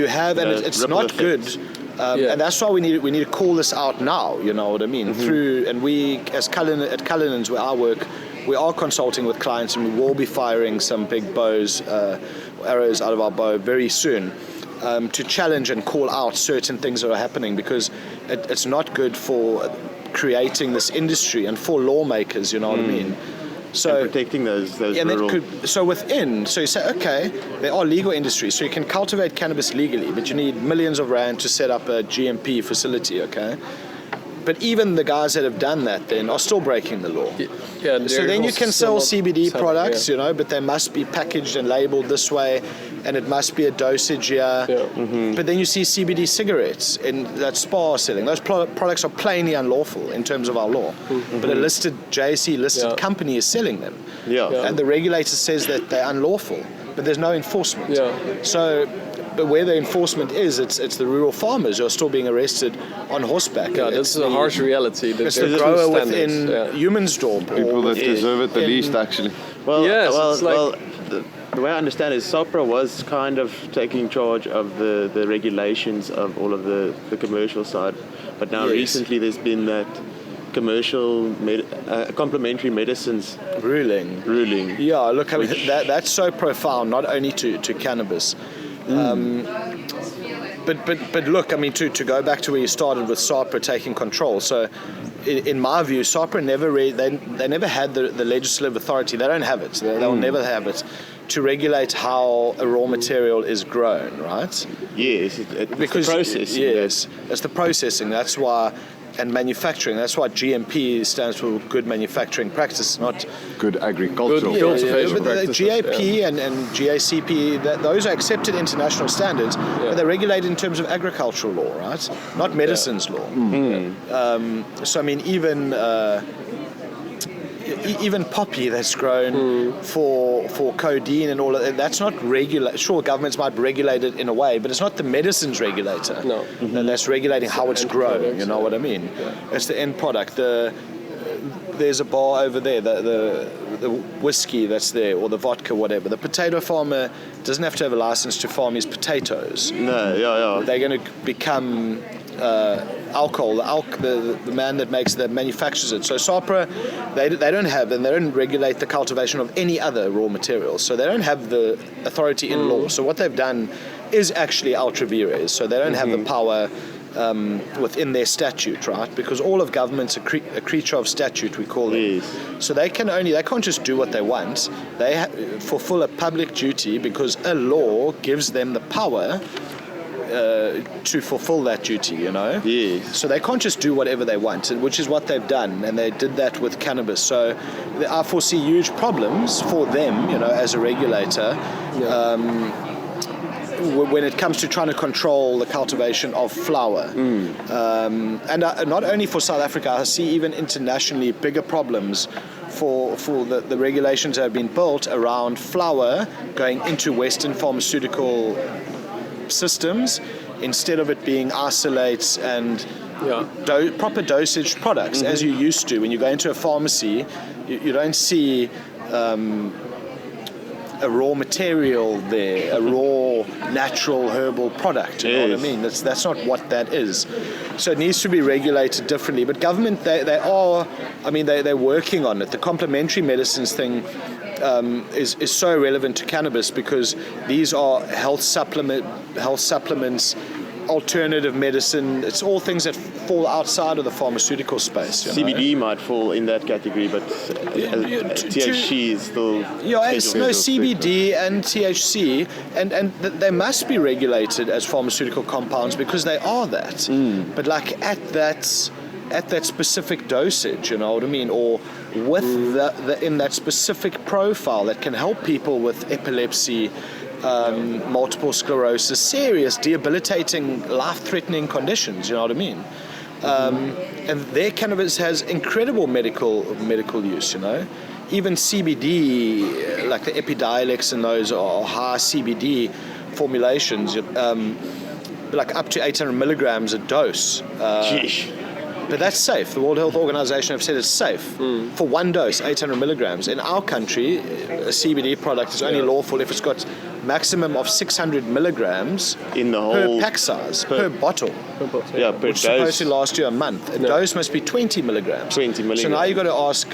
have, and it's not good. And that's why we need to call this out now. You know what I mean? And we, as at Cullinan's, where I work, we are consulting with clients, and we will be firing some big arrows out of our bow very soon. To challenge and call out certain things that are happening, because it's not good for creating this industry and for lawmakers, you know what I mean? So and protecting those rural... So you say, okay, there are legal industries, so you can cultivate cannabis legally, but you need millions of rand to set up a GMP facility, okay? But even the guys that have done that then are still breaking the law. So then you can sell CBD products, you know, but they must be packaged and labeled this way, and it must be a dosage here. But then you see CBD cigarettes that Spa are selling. Those products are plainly unlawful in terms of our law. But a JSE listed company is selling them. And the regulator says that they're unlawful, but there's no enforcement. But where the enforcement is, it's the rural farmers who are still being arrested on horseback. This is a harsh reality. It's the grower within Humansdorp. People that deserve it the least, actually. The way I understand it, SAPRA was kind of taking charge of the regulations of all of the commercial side. But now recently there's been that commercial complementary medicines ruling. Yeah, look, I mean, that's so profound, not only to cannabis. But look, I mean, to go back to where you started with SAPRA taking control. So, in my view, SAPRA they never had the legislative authority. They don't have it. They'll never have it to regulate how a raw material is grown, right? Yes, because the processing. Yes, it's the processing. That's why. And manufacturing. That's why GMP stands for good manufacturing practice, not good agricultural. But the GAP and GACP, those are accepted international standards, but they're regulated in terms of agricultural law, right? Not medicines law. So I mean, even poppy that's grown for codeine and all of that, that's not regulated. Sure, governments might regulate it in a way, but it's not the medicines regulator. And that's regulating how it's grown, you know what I mean? It's the end product. There's a bar over there, the whiskey that's there, or the vodka, whatever. The potato farmer doesn't have to have a license to farm his potatoes. They're going to become alcohol, the man that manufactures it. So SAPRA, they don't have, and they don't regulate the cultivation of any other raw materials. So they don't have the authority in law. So what they've done is actually ultra vires. So they don't have the power within their statute, right? Because all of government's a creature of statute, we call it. So they can't just do what they want. They fulfill a public duty because a law gives them the power to fulfill that duty, you know? So they can't just do whatever they want, which is what they've done, and they did that with cannabis. So I foresee huge problems for them, you know, as a regulator, when it comes to trying to control the cultivation of flower. And not only for South Africa, I see even internationally bigger problems for the regulations that have been built around flower going into Western pharmaceutical systems instead of it being isolates and proper dosage products as you used to. When you go into a pharmacy, you don't see a raw material there, a raw natural herbal product, you know what I mean? That's not what that is. So it needs to be regulated differently. But government, they're working on it. The complementary medicines thing is so relevant to cannabis because these are health supplements, alternative medicine. It's all things that fall outside of the pharmaceutical space. CBD might fall in that category, but THC is still... CBD and THC, and they must be regulated as pharmaceutical compounds because they are that. But like at that specific dosage, you know what I mean? Or with in that specific profile that can help people with epilepsy, multiple sclerosis, serious, debilitating, life-threatening conditions, you know what I mean? And their cannabis has incredible medical use, you know? Even CBD, like the Epidiolex and those are high CBD formulations, like up to 800 milligrams a dose. But that's safe. The World Health Organization have said it's safe for one dose, 800 milligrams. In our country, a CBD product is only lawful if it's got maximum of 600 milligrams in the per pack size, per bottle. Per which is supposed to last you a month. A dose must be 20 milligrams. 20 milligrams. So now you've got to ask,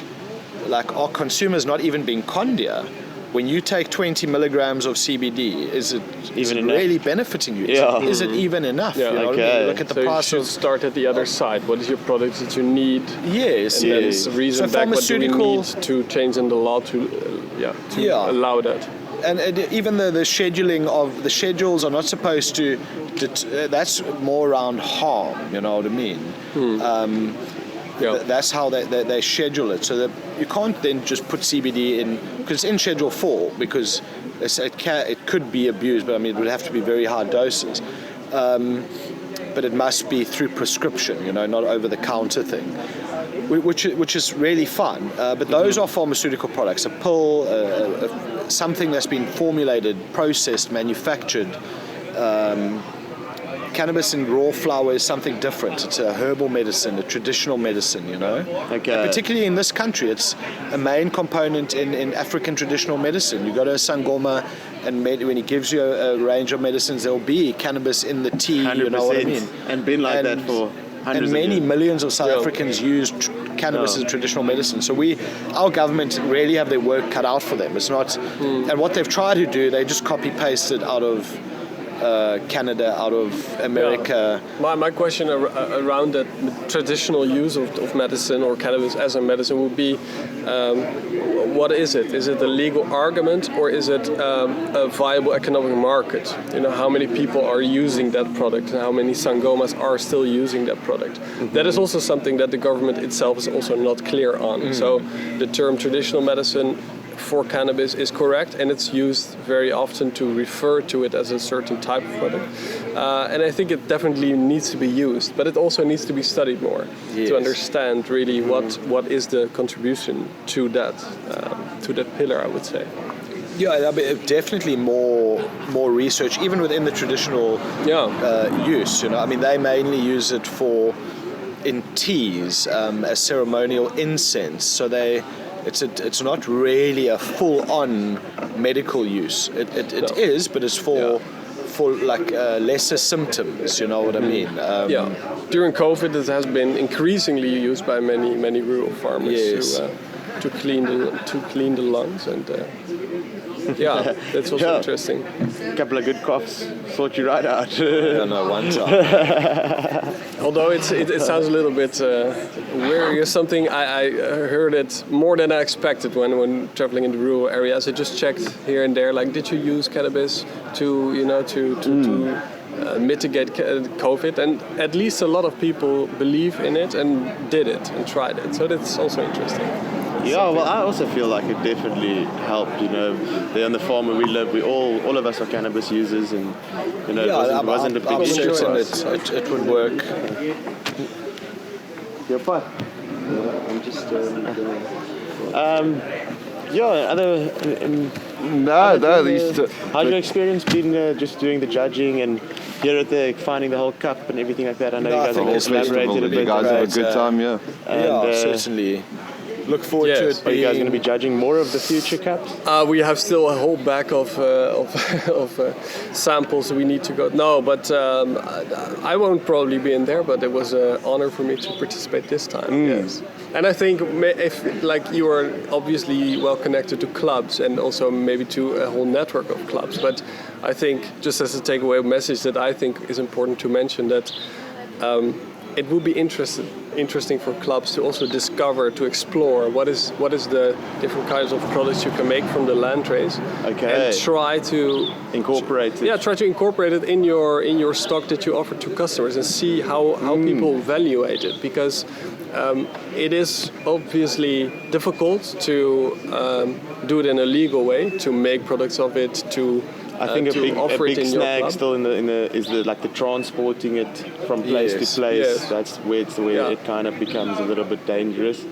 like, are consumers not even being conned here? When you take 20 milligrams of CBD, is it really benefiting you? Is it even enough? Yeah, you know what I mean? Look at the so price you should start at the other side. What is your product that you need? Yes, and then the reason so back what do we need to change in the law to allow that. And even the scheduling of the schedules are not supposed to. That's more around harm. You know what I mean? That's how they schedule it, so that you can't then just put CBD in because it's in Schedule 4 because it could be abused, but I mean it would have to be very high doses. But it must be through prescription, you know, not over the counter thing, which is really fun. But those are pharmaceutical products. A pill, something that's been formulated, processed, manufactured. Cannabis in raw flower is something different. It's a herbal medicine, a traditional medicine, you know. And particularly in this country, it's a main component in African traditional medicine. You go to a Sangoma, and when he gives you a range of medicines, there'll be cannabis in the tea, 100%. You know what I mean? And been like that for hundreds of years. And many millions of South Africans use cannabis as traditional medicine. So our government really have their work cut out for them. It's not, and what they've tried to do, they just copy-paste it out of Canada, out of America. My question around that traditional use of medicine or cannabis as a medicine would be, what is it? Is it a legal argument or is it a viable economic market? You know, how many people are using that product and how many Sangomas are still using that product? That is also something that the government itself is also not clear on. So the term traditional medicine for cannabis is correct, and it's used very often to refer to it as a certain type of product. And I think it definitely needs to be used, but it also needs to be studied more to understand really what is the contribution to that pillar, I would say. Yeah, definitely more research, even within the traditional use. You know, I mean, they mainly use it in teas as ceremonial incense. So it's not really a full-on medical use. It is, but it's for like lesser symptoms. You know what I mean? During COVID, it has been increasingly used by many rural farmers to clean the lungs and. Yeah, that's also interesting. A couple of good coughs sort you right out. No, one time. Although it sounds a little bit weary or something, I heard it more than I expected when traveling in the rural areas. I just checked here and there, like, did you use cannabis to mitigate COVID? And at least a lot of people believe in it and did it and tried it. So that's also interesting. Yeah, well, I also feel like it definitely helped. There on the farm where we live, all of us are cannabis users, and it wasn't a big issue for us. It would work. You're fine. I'm just. How's your experience been just doing the judging and here at finding the whole cup and everything like that? I know you guys have collaborated a bit. You guys have a good time, yeah. And, certainly. Look forward to it. Are you guys going to be judging more of the future cups? We have still a whole bag of samples we need to go. No, but I won't probably be in there. But it was an honor for me to participate this time. Yes, and I think if you are obviously well connected to clubs and also maybe to a whole network of clubs. But I think just as a takeaway message that I think is important to mention that. It would be interesting for clubs to also discover, to explore what is the different kinds of products you can make from the Landrace, and try to incorporate it. Yeah, try to incorporate it in your stock that you offer to customers and see how people evaluate it, because it is obviously difficult to do it in a legal way, to make products of it, to I think a big snag still is the transporting it from place to place. Yes. That's where it kind of becomes a little bit dangerous.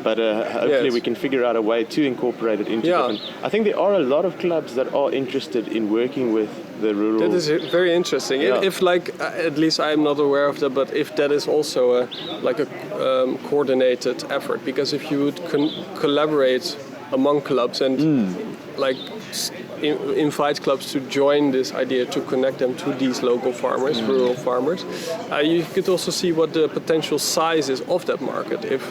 But hopefully we can figure out a way to incorporate it into different. I think there are a lot of clubs that are interested in working with the rural. That is very interesting. Yeah. If at least I'm not aware of that, but if that is also a coordinated effort, because if you would collaborate among clubs and invite clubs to join this idea to connect them to these local farmers, rural farmers. You could also see what the potential size is of that market. If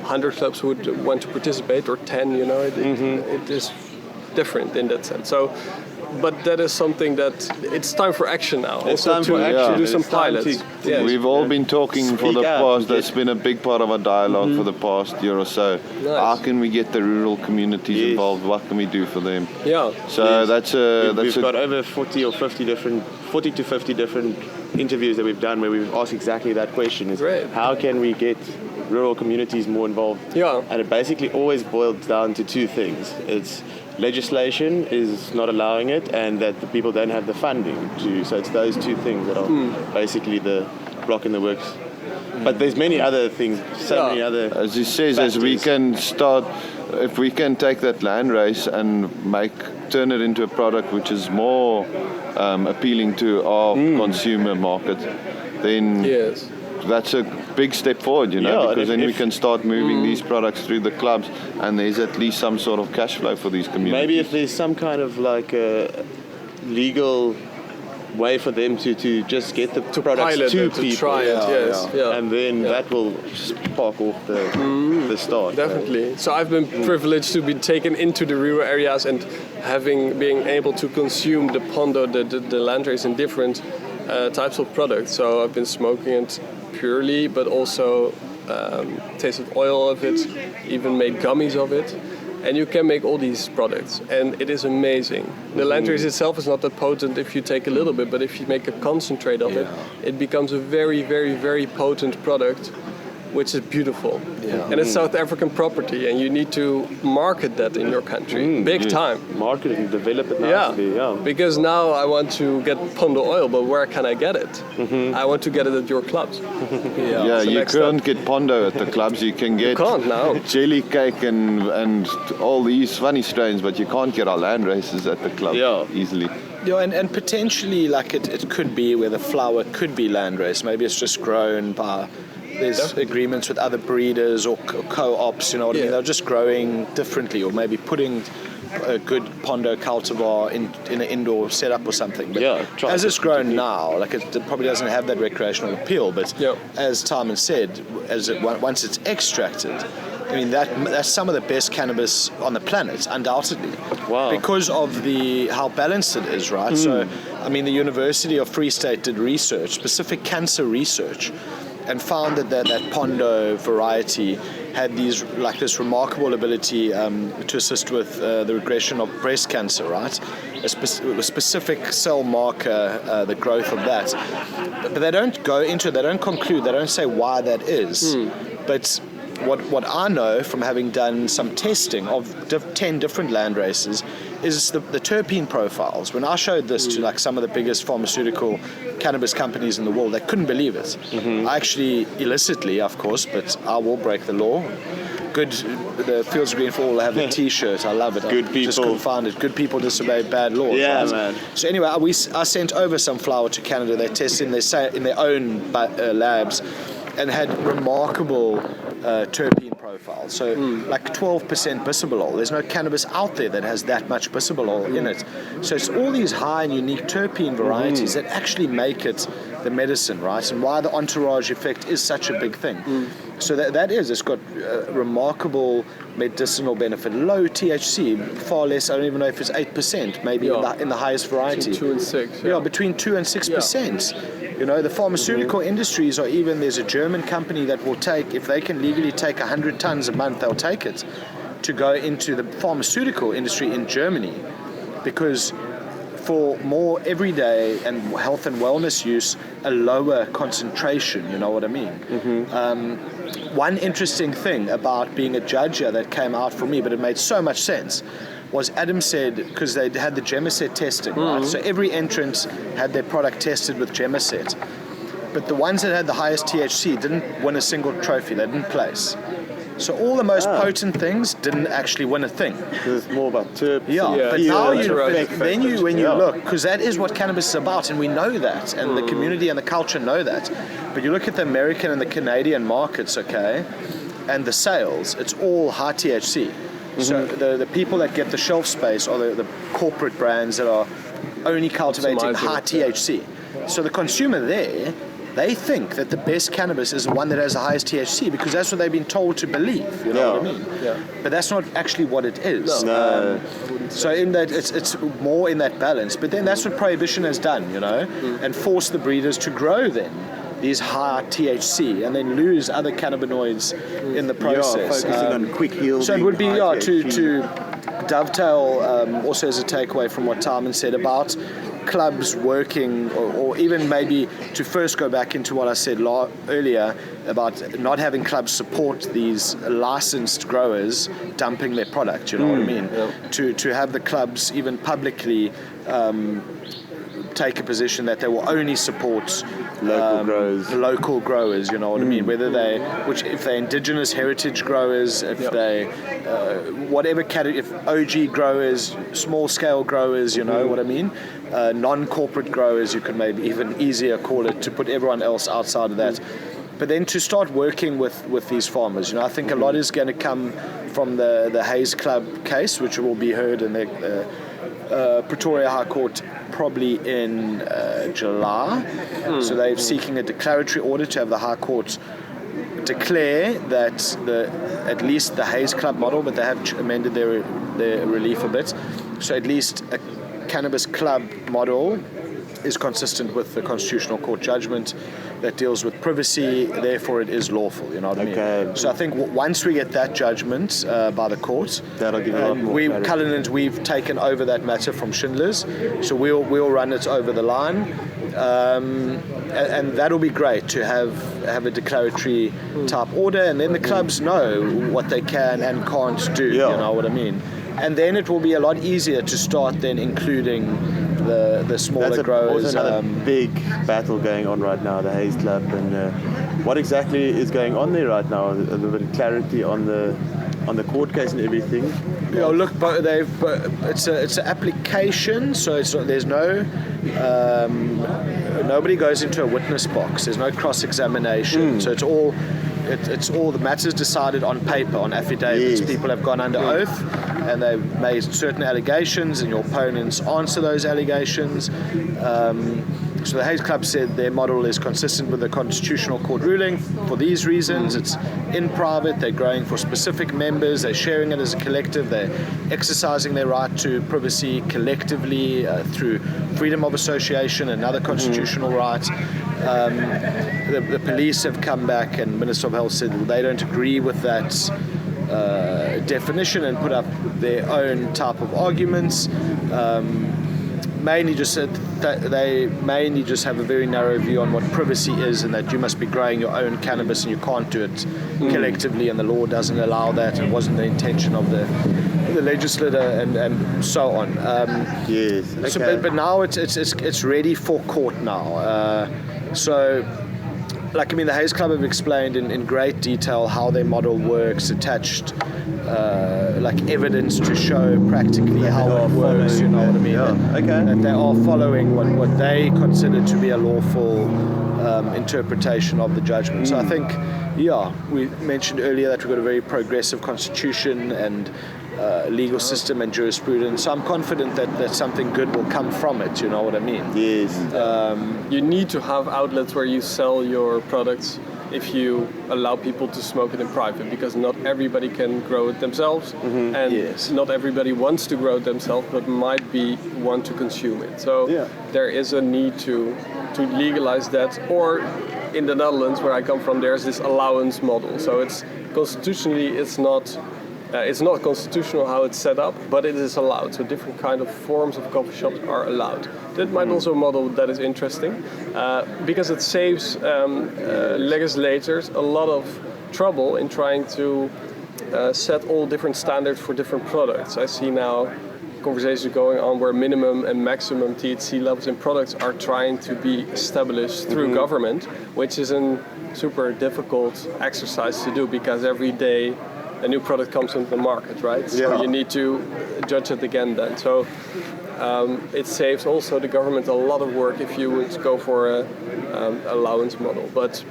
100 clubs would want to participate, or 10, it is different in that sense. So, but that is something that it's time for action now. It's also time for action. to do some pilots. We've all been talking for the past. That's been a big part of our dialogue for the past year or so. Nice. How can we get the rural communities involved? What can we do for them? Yeah. So we've got over 40 to 50 different interviews that we've done where we've asked exactly that question: is how can we get rural communities more involved? Yeah. And it basically always boils down to two things. It's legislation is not allowing it, and that the people don't have the funding to. So it's those two things that are basically the block in the works. But there's many other things, many other. As he says, factors. as we can start, if we can take that Landrace and turn it into a product which is more appealing to our consumer market, then that's a big step forward, because then we can start moving these products through the clubs, and there's at least some sort of cash flow for these communities. Maybe if there's some kind of legal way for them to just get the products to people, try it, and then that will spark off the start. Definitely. So I've been privileged to be taken into the rural areas and being able to consume the Pondo, the Landrace in different types of products. So I've been smoking it purely, but also tasted oil of it, even made gummies of it. And you can make all these products, and it is amazing. The Landrace itself is not that potent if you take a little bit, but if you make a concentrate of it, it becomes a very, very, very potent product, which is beautiful. And it's South African property, and you need to market that in your country, big time. Market it and develop it nicely, Because now I want to get Pondo oil, but where can I get it? I want to get it at your clubs. You can't get Pondo at the clubs. You can get jelly cake and all these funny strains, but you can't get our Landraces at the club easily. Yeah, and potentially it could be where the flower could be Landrace. Maybe it's just grown by. There's agreements with other breeders or co-ops, you know what I mean? They're just growing differently, or maybe putting a good Pondo cultivar in an indoor setup or something. But as it's grown now, it probably doesn't have that recreational appeal. But as Tijmen said, once it's extracted, I mean, that's some of the best cannabis on the planet, undoubtedly. Wow. Because of how balanced it is, right? So, I mean, the University of Free State did research, specific cancer research, and found that Pondo variety had this remarkable ability to assist with the regression of breast cancer, right? A specific cell marker, the growth of that. But they don't go into it, they don't conclude, they don't say why that is. But what I know from having done some testing of 10 different land races is the terpene profiles. When I showed this to like some of the biggest pharmaceutical cannabis companies in the world, they couldn't believe it. I actually, illicitly, of course, but I will break the law. The Fields Green for All have a T-shirt. I love it. Good people. Just couldn't find it. Good people disobey bad laws. Yeah, right? man. So anyway, I sent over some flower to Canada. They tested in their own labs and had remarkable terpene profile. So like 12% bisabolol. There's no cannabis out there that has that much bisabolol in it. So it's all these high and unique terpene varieties that actually make it the medicine, right? And why the entourage effect is such a big thing. So it's got remarkable medicinal benefit. Low THC, far less, I don't even know if it's 8%, maybe in the highest variety. Between 2 and 6. Yeah, between 2 and 6%. You know, the pharmaceutical industries are even, there's a German company that will take, if they can legally take 100 tons a month, they'll take it to go into the pharmaceutical industry in Germany, because for more everyday and health and wellness use, a lower concentration, you know what I mean? One interesting thing about being a judge here that came out for me, but it made so much sense, was Adam said, because they had the Gemmaset testing, right? So every entrant had their product tested with Gemmaset. But the ones that had the highest THC didn't win a single trophy, they didn't place. So all the most potent things didn't actually win a thing. Because it's more about terps. Yeah, but now when you look, because that is what cannabis is about, and we know that, and the community and the culture know that. But you look at the American and the Canadian markets, okay, and the sales, it's all high THC. So the people that get the shelf space are the corporate brands that are only cultivating high THC. So the consumer there, they think that the best cannabis is the one that has the highest THC because that's what they've been told to believe. You know what I mean? Yeah. But that's not actually what it is. No. So in that, it's more in that balance. But then that's what prohibition has done, you know, and forced the breeders to grow then these high THC and then lose other cannabinoids in the process. Focusing on quick yield. So it would be to dovetail also as a takeaway from what Tijmen said about clubs working, or even maybe to first go back into what I said earlier about not having clubs support these licensed growers dumping their product, you know what I mean? Yeah. To have the clubs even publicly take a position that they will only support local growers, you know what I mean? Whether if they're indigenous heritage growers, if they, whatever category, if OG growers, small scale growers, you know what I mean? Non-corporate growers, you can maybe even easier call it, to put everyone else outside of that. But then to start working with these farmers, you know, I think a lot is going to come from the Haze Club case, which will be heard in the Pretoria High Court probably in July. So they're seeking a declaratory order to have the High Court declare that at least the Haze Club model, but they have amended their relief a bit. So at least a cannabis club model is consistent with the Constitutional Court judgment that deals with privacy, therefore it is lawful, you know what I mean? So I think once we get that judgment by the court, that'll give a lot more Cullinan, we've taken over that matter from Schindler's, so we'll run it over the line, and that'll be great to have a declaratory type order, and then the clubs know what they can and can't do, you know what I mean? And then it will be a lot easier to start then including the smaller growers. That's another big battle going on right now, the Haze Club, and what exactly is going on there right now? A little bit of clarity on the court case and everything. Yeah, look, it's an application, so there's no nobody goes into a witness box. There's no cross-examination, so it's all the matters decided on paper, on affidavits. People have gone under oath and they've made certain allegations, and your opponents answer those allegations. So the Haze Club said their model is consistent with the Constitutional Court ruling for these reasons. It's in private, they're growing for specific members, they're sharing it as a collective, they're exercising their right to privacy collectively through freedom of association, another constitutional right. The police have come back and Minister of Health said they don't agree with that definition and put up their own type of arguments. Mainly just said that they mainly just have a very narrow view on what privacy is and that you must be growing your own cannabis and you can't do it collectively and the law doesn't allow that. It wasn't the intention of the legislator and so on. Yes. Okay. So, but now it's ready for court now. The Haze Club have explained in great detail how their model works, attached evidence to show practically how it works, you know what I mean? Yeah. Okay. That they are following what they consider to be a lawful interpretation of the judgment. So I think, we mentioned earlier that we've got a very progressive constitution and legal system and jurisprudence. So I'm confident that something good will come from it, you know what I mean? Yes. You need to have outlets where you sell your products if you allow people to smoke it in private, because not everybody can grow it themselves, and not everybody wants to grow it themselves, but might want to consume it. So there is a need to legalize that. Or in the Netherlands, where I come from, there's this allowance model. So it's constitutionally, it's not constitutional how it's set up, but it is allowed. So different kind of forms of coffee shops are allowed. That might also a model that is interesting because it saves legislators a lot of trouble in trying to set all different standards for different products. I see now conversations going on where minimum and maximum THC levels in products are trying to be established through government, which is a super difficult exercise to do because every day a new product comes into the market, right? So you need to judge it again then. So it saves also the government a lot of work if you would go for a allowance model. But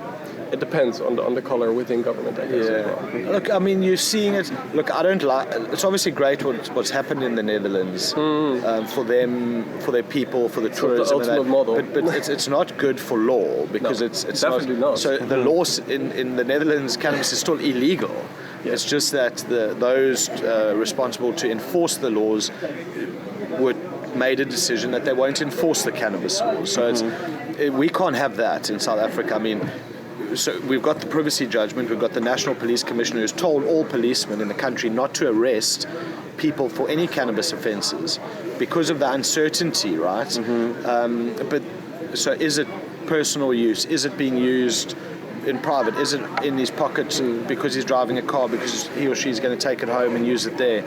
it depends on the color within government, I guess. As well. Look, I mean, you're seeing it. Look, I don't like. It's obviously great what's happened in the Netherlands for them, for their people, for the tourism. The ultimate model. But it's not good for law because it's definitely not. So the laws in the Netherlands, cannabis is still illegal. It's just that those responsible to enforce the laws made a decision that they won't enforce the cannabis laws. So we can't have that in South Africa. I mean, so we've got the privacy judgment, we've got the National Police Commissioner who's told all policemen in the country not to arrest people for any cannabis offences because of the uncertainty, right? But so is it personal use? Is it being used in private? Is it in his pocket because he's driving a car because he or she's going to take it home and use it there?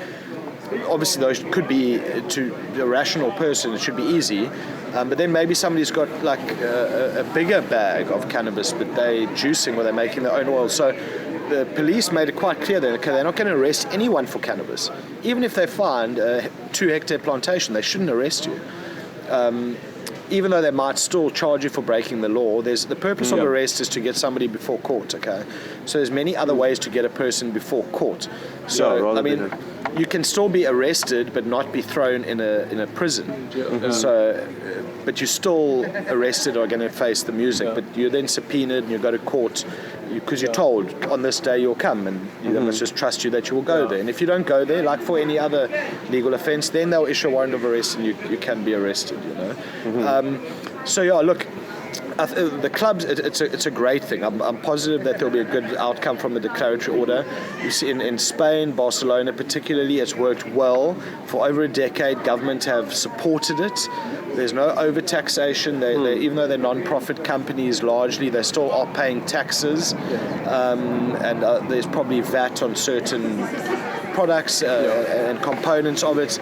Obviously those could be, to a rational person, it should be easy. But then maybe somebody's got like a bigger bag of cannabis, but they're juicing or they're making their own oil. So the police made it quite clear that they're not going to arrest anyone for cannabis. Even if they find a 2-hectare plantation, they shouldn't arrest you. Even though they might still charge you for breaking the law, the purpose of arrest is to get somebody before court, okay? So there's many other ways to get a person before court. So, I mean, you can still be arrested but not be thrown in a prison. So, but you're still arrested or going to face the music, but you're then subpoenaed and you go to court because you're told on this day you'll come, and they must just trust you that you will go there. And if you don't go there, like for any other legal offence, then they'll issue a warrant of arrest and you can be arrested, you know. So yeah, look, the clubs, it's a great thing. I'm positive that there'll be a good outcome from the declaratory order. You see in Spain, Barcelona particularly, it's worked well. For over a decade, government have supported it. There's no overtaxation. They even though they're non-profit companies largely, they still are paying taxes. And there's probably VAT on certain products and components of it,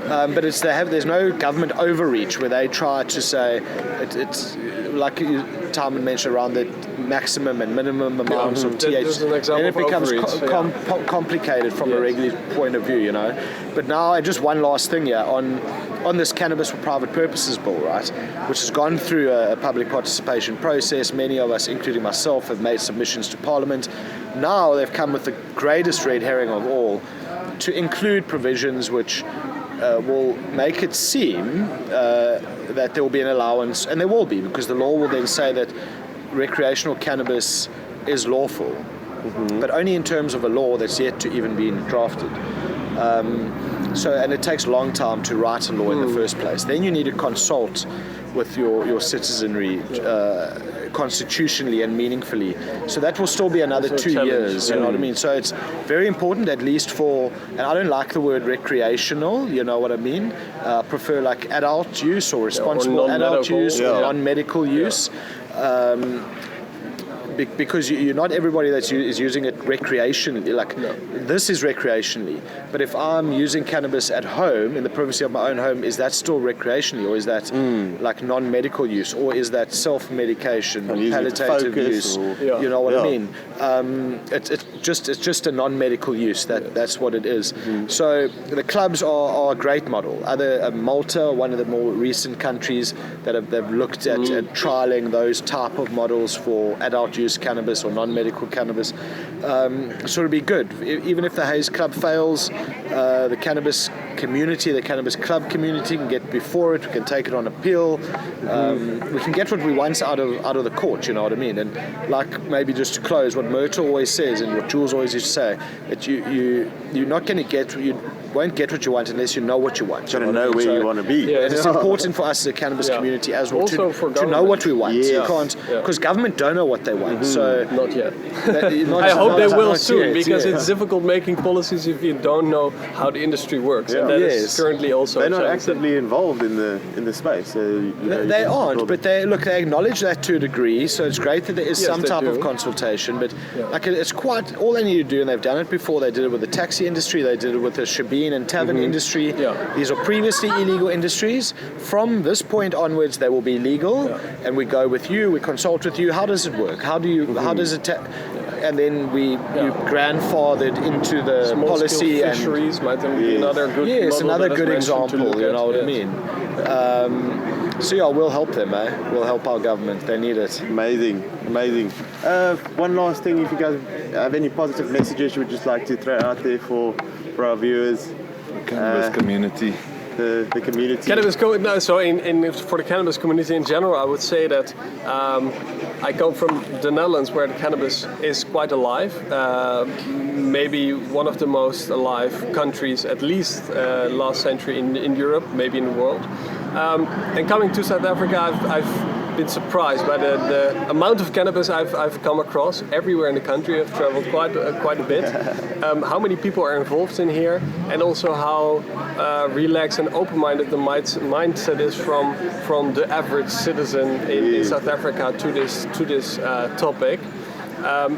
but there's no government overreach where they try to say it's like Tijmen mentioned around the maximum and minimum amounts of THC, and it becomes complicated from a regulatory point of view, you know. But now, just one last thing here on this cannabis for private purposes bill, right, which has gone through a public participation process. Many of us, including myself, have made submissions to Parliament. Now they've come with the greatest red herring of all, to include provisions which will make it seem that there will be an allowance, and there will be, because the law will then say that recreational cannabis is lawful, but only in terms of a law that's yet to even be drafted. And it takes a long time to write a law in the first place. Then you need to consult with your citizenry constitutionally and meaningfully. So that will still be another 2 years, you know what I mean? So it's very important, at least for, and I don't like the word recreational, you know what I mean? I prefer like adult use or responsible adult use or non-medical use. Because not everybody is using it recreationally. This is recreationally, but if I'm using cannabis at home in the privacy of my own home, is that still recreationally, or is that like non-medical use, or is that self-medication, palliative use? You know what I mean? It's just a non-medical use. That's what it is. So the clubs are a great model. Malta, one of the more recent countries that have looked at trialing those type of models for adult use cannabis or non-medical cannabis, so it'll be good. Even if the Haze Club fails, the cannabis community, the cannabis club community can get before it. We can take it on appeal. We can get what we want out of the court. You know what I mean? And like, maybe just to close, what Myrtle always says and what Jules always used to say, that you're not going to get, you won't get what you want unless you know what you want. You got to know where you want to be. And it's important for us as a cannabis community as well to know what we want. You can't, because government don't know what they want. So not yet. I hope they will soon, because it's difficult making policies if you don't know how the industry works. And that is currently also they're not actively involved in the space. They aren't, but they acknowledge that to a degree. So it's great that there is some type of consultation. But like, it's quite all they need to do, and they've done it before. They did it with the taxi industry. They did it with the shebeen and tavern industry. These are previously illegal industries. From this point onwards, they will be legal, and we go with you. We consult with you. How does it work? How does it? And then you grandfathered into the small policy and fisheries might be another good another good example. You know what I mean? So we'll help them. We'll help our government. They need it. Amazing. One last thing, if you guys have any positive messages you would just like to throw out there for our viewers. Cannabis community. The community. Cannabis for the cannabis community in general, I would say that I come from the Netherlands, where the cannabis is quite alive. Maybe one of the most alive countries, at least last century in Europe, maybe in the world. And coming to South Africa, I've been surprised by the amount of cannabis I've come across everywhere in the country. I've traveled quite a bit. How many people are involved in here, and also how relaxed and open-minded the mindset is from the average citizen in South Africa to this topic,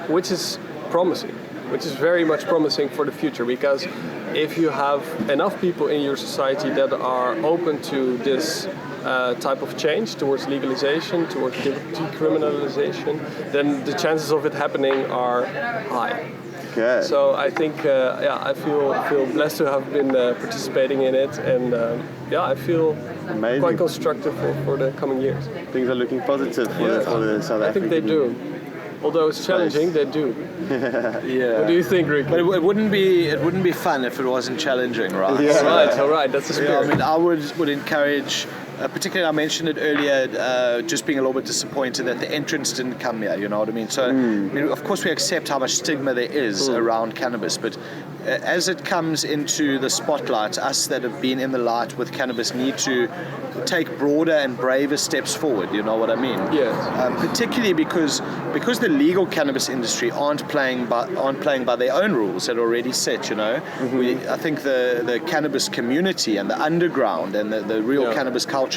which is promising. Which is very much promising for the future, because if you have enough people in your society that are open to this type of change towards legalization, towards decriminalization, then the chances of it happening are high. Okay. So I think, I feel blessed to have been participating in it, and I feel quite constructive for the coming years. Things are looking positive for the South African. I think they do. Although it's challenging, they do. What do you think, Rick? But it wouldn't be fun if it wasn't challenging, right? Yeah. All right. That's the spirit. I mean, I would encourage. Particularly, I mentioned it earlier, just being a little bit disappointed that the entrance didn't come here, you know what I mean? So, I mean, of course, we accept how much stigma there is around cannabis, but as it comes into the spotlight, us that have been in the light with cannabis need to take broader and braver steps forward, you know what I mean? Yes. Particularly because the legal cannabis industry aren't playing by their own rules that are already set, you know? I think the cannabis community and the underground and the real cannabis culture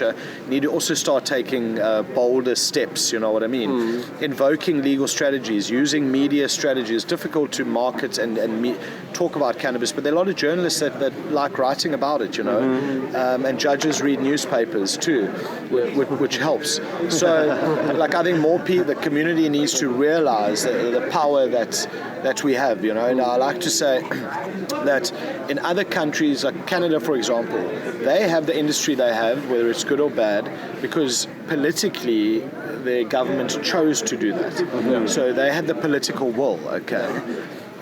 need to also start taking bolder steps, you know what I mean? Invoking legal strategies, using media strategies. Difficult to market and talk about cannabis, but there are a lot of journalists that like writing about it, you know, and judges read newspapers too, which helps. So, like, I think more people, the community needs to realize the power that we have, you know. And I like to say that in other countries, like Canada, for example, they have the industry they have, whether it's good or bad, because politically their government chose to do that. So they had the political will, okay.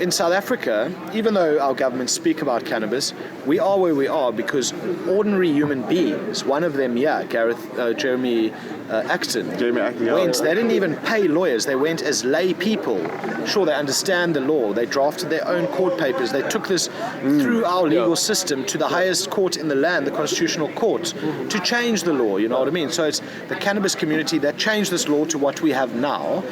in South Africa, even though our governments speak about cannabis, we are where we are because ordinary human beings, one of them, Jeremy Acton, went. They didn't even pay lawyers. They went as lay people. Sure, they understand the law. They drafted their own court papers. They took this through our legal system to the highest court in the land, the Constitutional Court, to change the law. You know what I mean? So it's the cannabis community that changed this law to what we have now,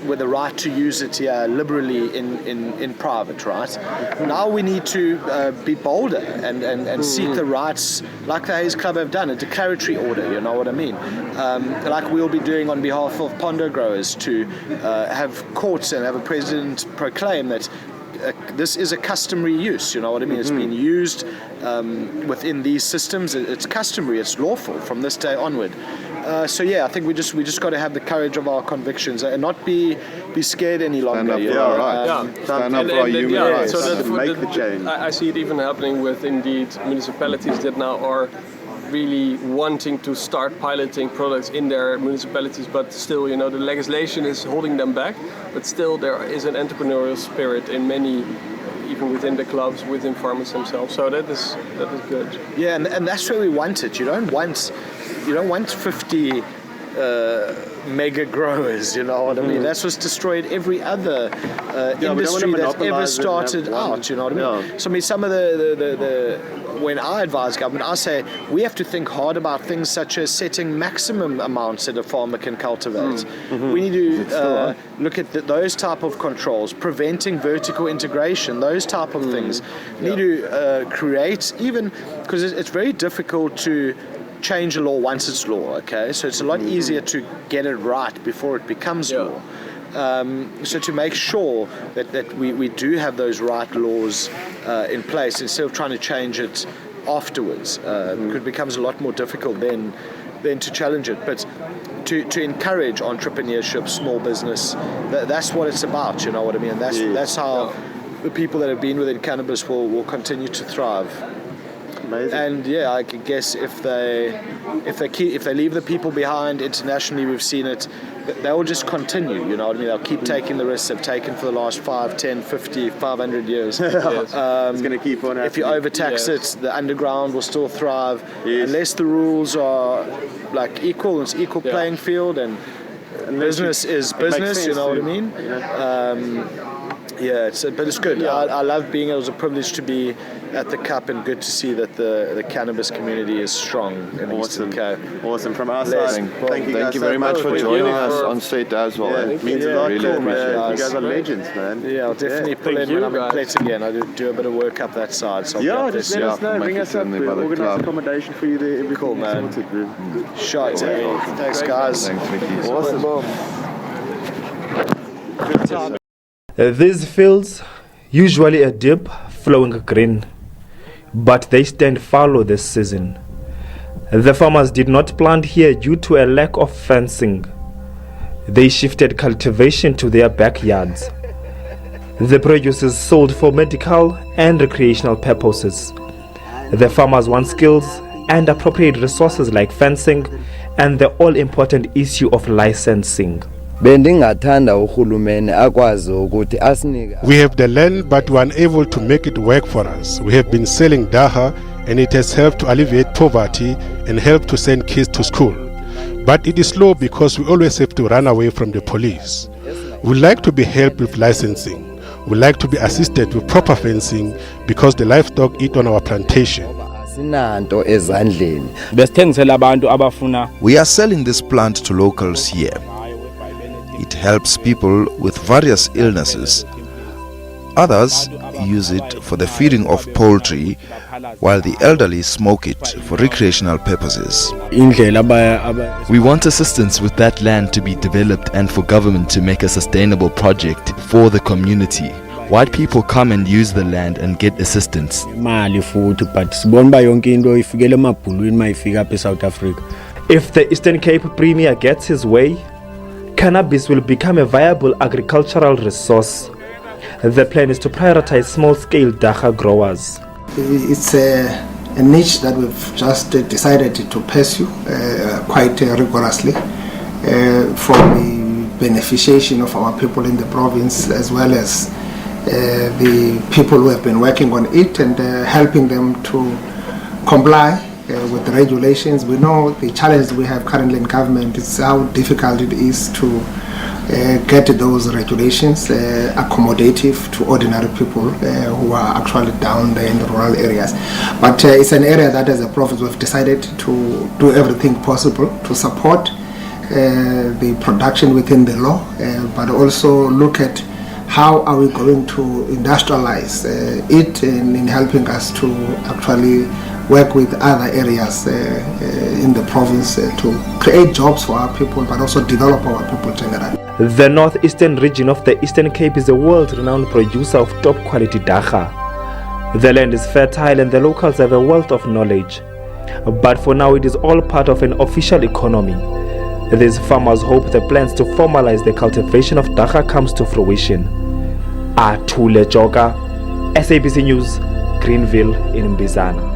with the right to use it liberally in private, right? Now we need to be bolder and seek the rights, like the Haze Club have done, a declaratory order, you know what I mean? Like we'll be doing on behalf of Pondo growers, to have courts and have a president proclaim that this is a customary use, you know what I mean? It's been used within these systems. It's customary, it's lawful from this day onward. So I think we just got to have the courage of our convictions and not be scared any longer. Stand up for our human rights. So make the change. I see it even happening with indeed municipalities that now are really wanting to start piloting products in their municipalities, but still, the legislation is holding them back. But still, there is an entrepreneurial spirit in many, even within the clubs, within farmers themselves. So that is good. Yeah, and that's where we want it. You don't want 50 mega growers, you know what I mean? That's what's destroyed every other industry that's ever started out, you know what I mean? So I mean, some of the when I advise government, I say we have to think hard about things such as setting maximum amounts that a farmer can cultivate. We need to look at those type of controls, preventing vertical integration, those type of things. We need to create, even because it's very difficult to change a law once it's law, okay? So it's a lot easier to get it right before it becomes law. So to make sure that we do have those right laws in place instead of trying to change it afterwards, because it becomes a lot more difficult then to challenge it. But to encourage entrepreneurship, small business, that's what it's about, you know what I mean? That's how the people that have been within cannabis will continue to thrive. Amazing. And I guess if they leave the people behind internationally, we've seen it, they'll just continue, you know what I mean? They'll keep taking the risks they've taken for the last 5, 10, 50, 500 years. It's going to keep on happening. If you overtax it, the underground will still thrive, unless the rules are like equal, it's equal playing field, and business is business, you know what I mean? But it's good. I love being, it was a privilege to be at the Cup, and good to see that the cannabis community is strong in the Eastern Cape. Awesome. From our side, thank you very much for joining us on set as well. It means a lot. Really appreciate it. You guys are legends, man. Yeah, I'll definitely pull in when I'm in Plett again. I do a bit of work up that side. So just let us know. Bring us up. We'll organise accommodation for you there. Everything cool, man. Shite. Thanks, guys. Thanks, Mickey. Awesome. Good time. These fields, usually a deep, flowing green, but they stand fallow this season. The farmers did not plant here due to a lack of fencing. They shifted cultivation to their backyards. The produce is sold for medical and recreational purposes. The farmers want skills and appropriate resources like fencing and the all-important issue of licensing. We have the land, but we are unable to make it work for us. We have been selling daha, and it has helped to alleviate poverty and help to send kids to school. But it is slow because we always have to run away from the police. We like to be helped with licensing. We like to be assisted with proper fencing because the livestock eat on our plantation. We are selling this plant to locals here. It helps people with various illnesses. Others use it for the feeding of poultry, while the elderly smoke it for recreational purposes. We want assistance with that land to be developed and for government to make a sustainable project for the community. White people come and use the land and get assistance. If the Eastern Cape Premier gets his way, cannabis will become a viable agricultural resource. The plan is to prioritize small-scale daha growers. It's a niche that we've just decided to pursue quite rigorously for the beneficiation of our people in the province, as well as the people who have been working on it and helping them to comply with the regulations. We know the challenge we have currently in government is how difficult it is to get those regulations accommodative to ordinary people who are actually down there in the rural areas. But it's an area that as a province we've decided to do everything possible to support the production within the law, but also look at how are we going to industrialize it in helping us to actually work with other areas in the province to create jobs for our people, but also develop our people generally. The northeastern region of the Eastern Cape is a world-renowned producer of top-quality dagga. The land is fertile and the locals have a wealth of knowledge. But for now, it is all part of an official economy. These farmers hope the plans to formalize the cultivation of dagga comes to fruition. Athule Joka, SABC News, Greenville in Mbizana.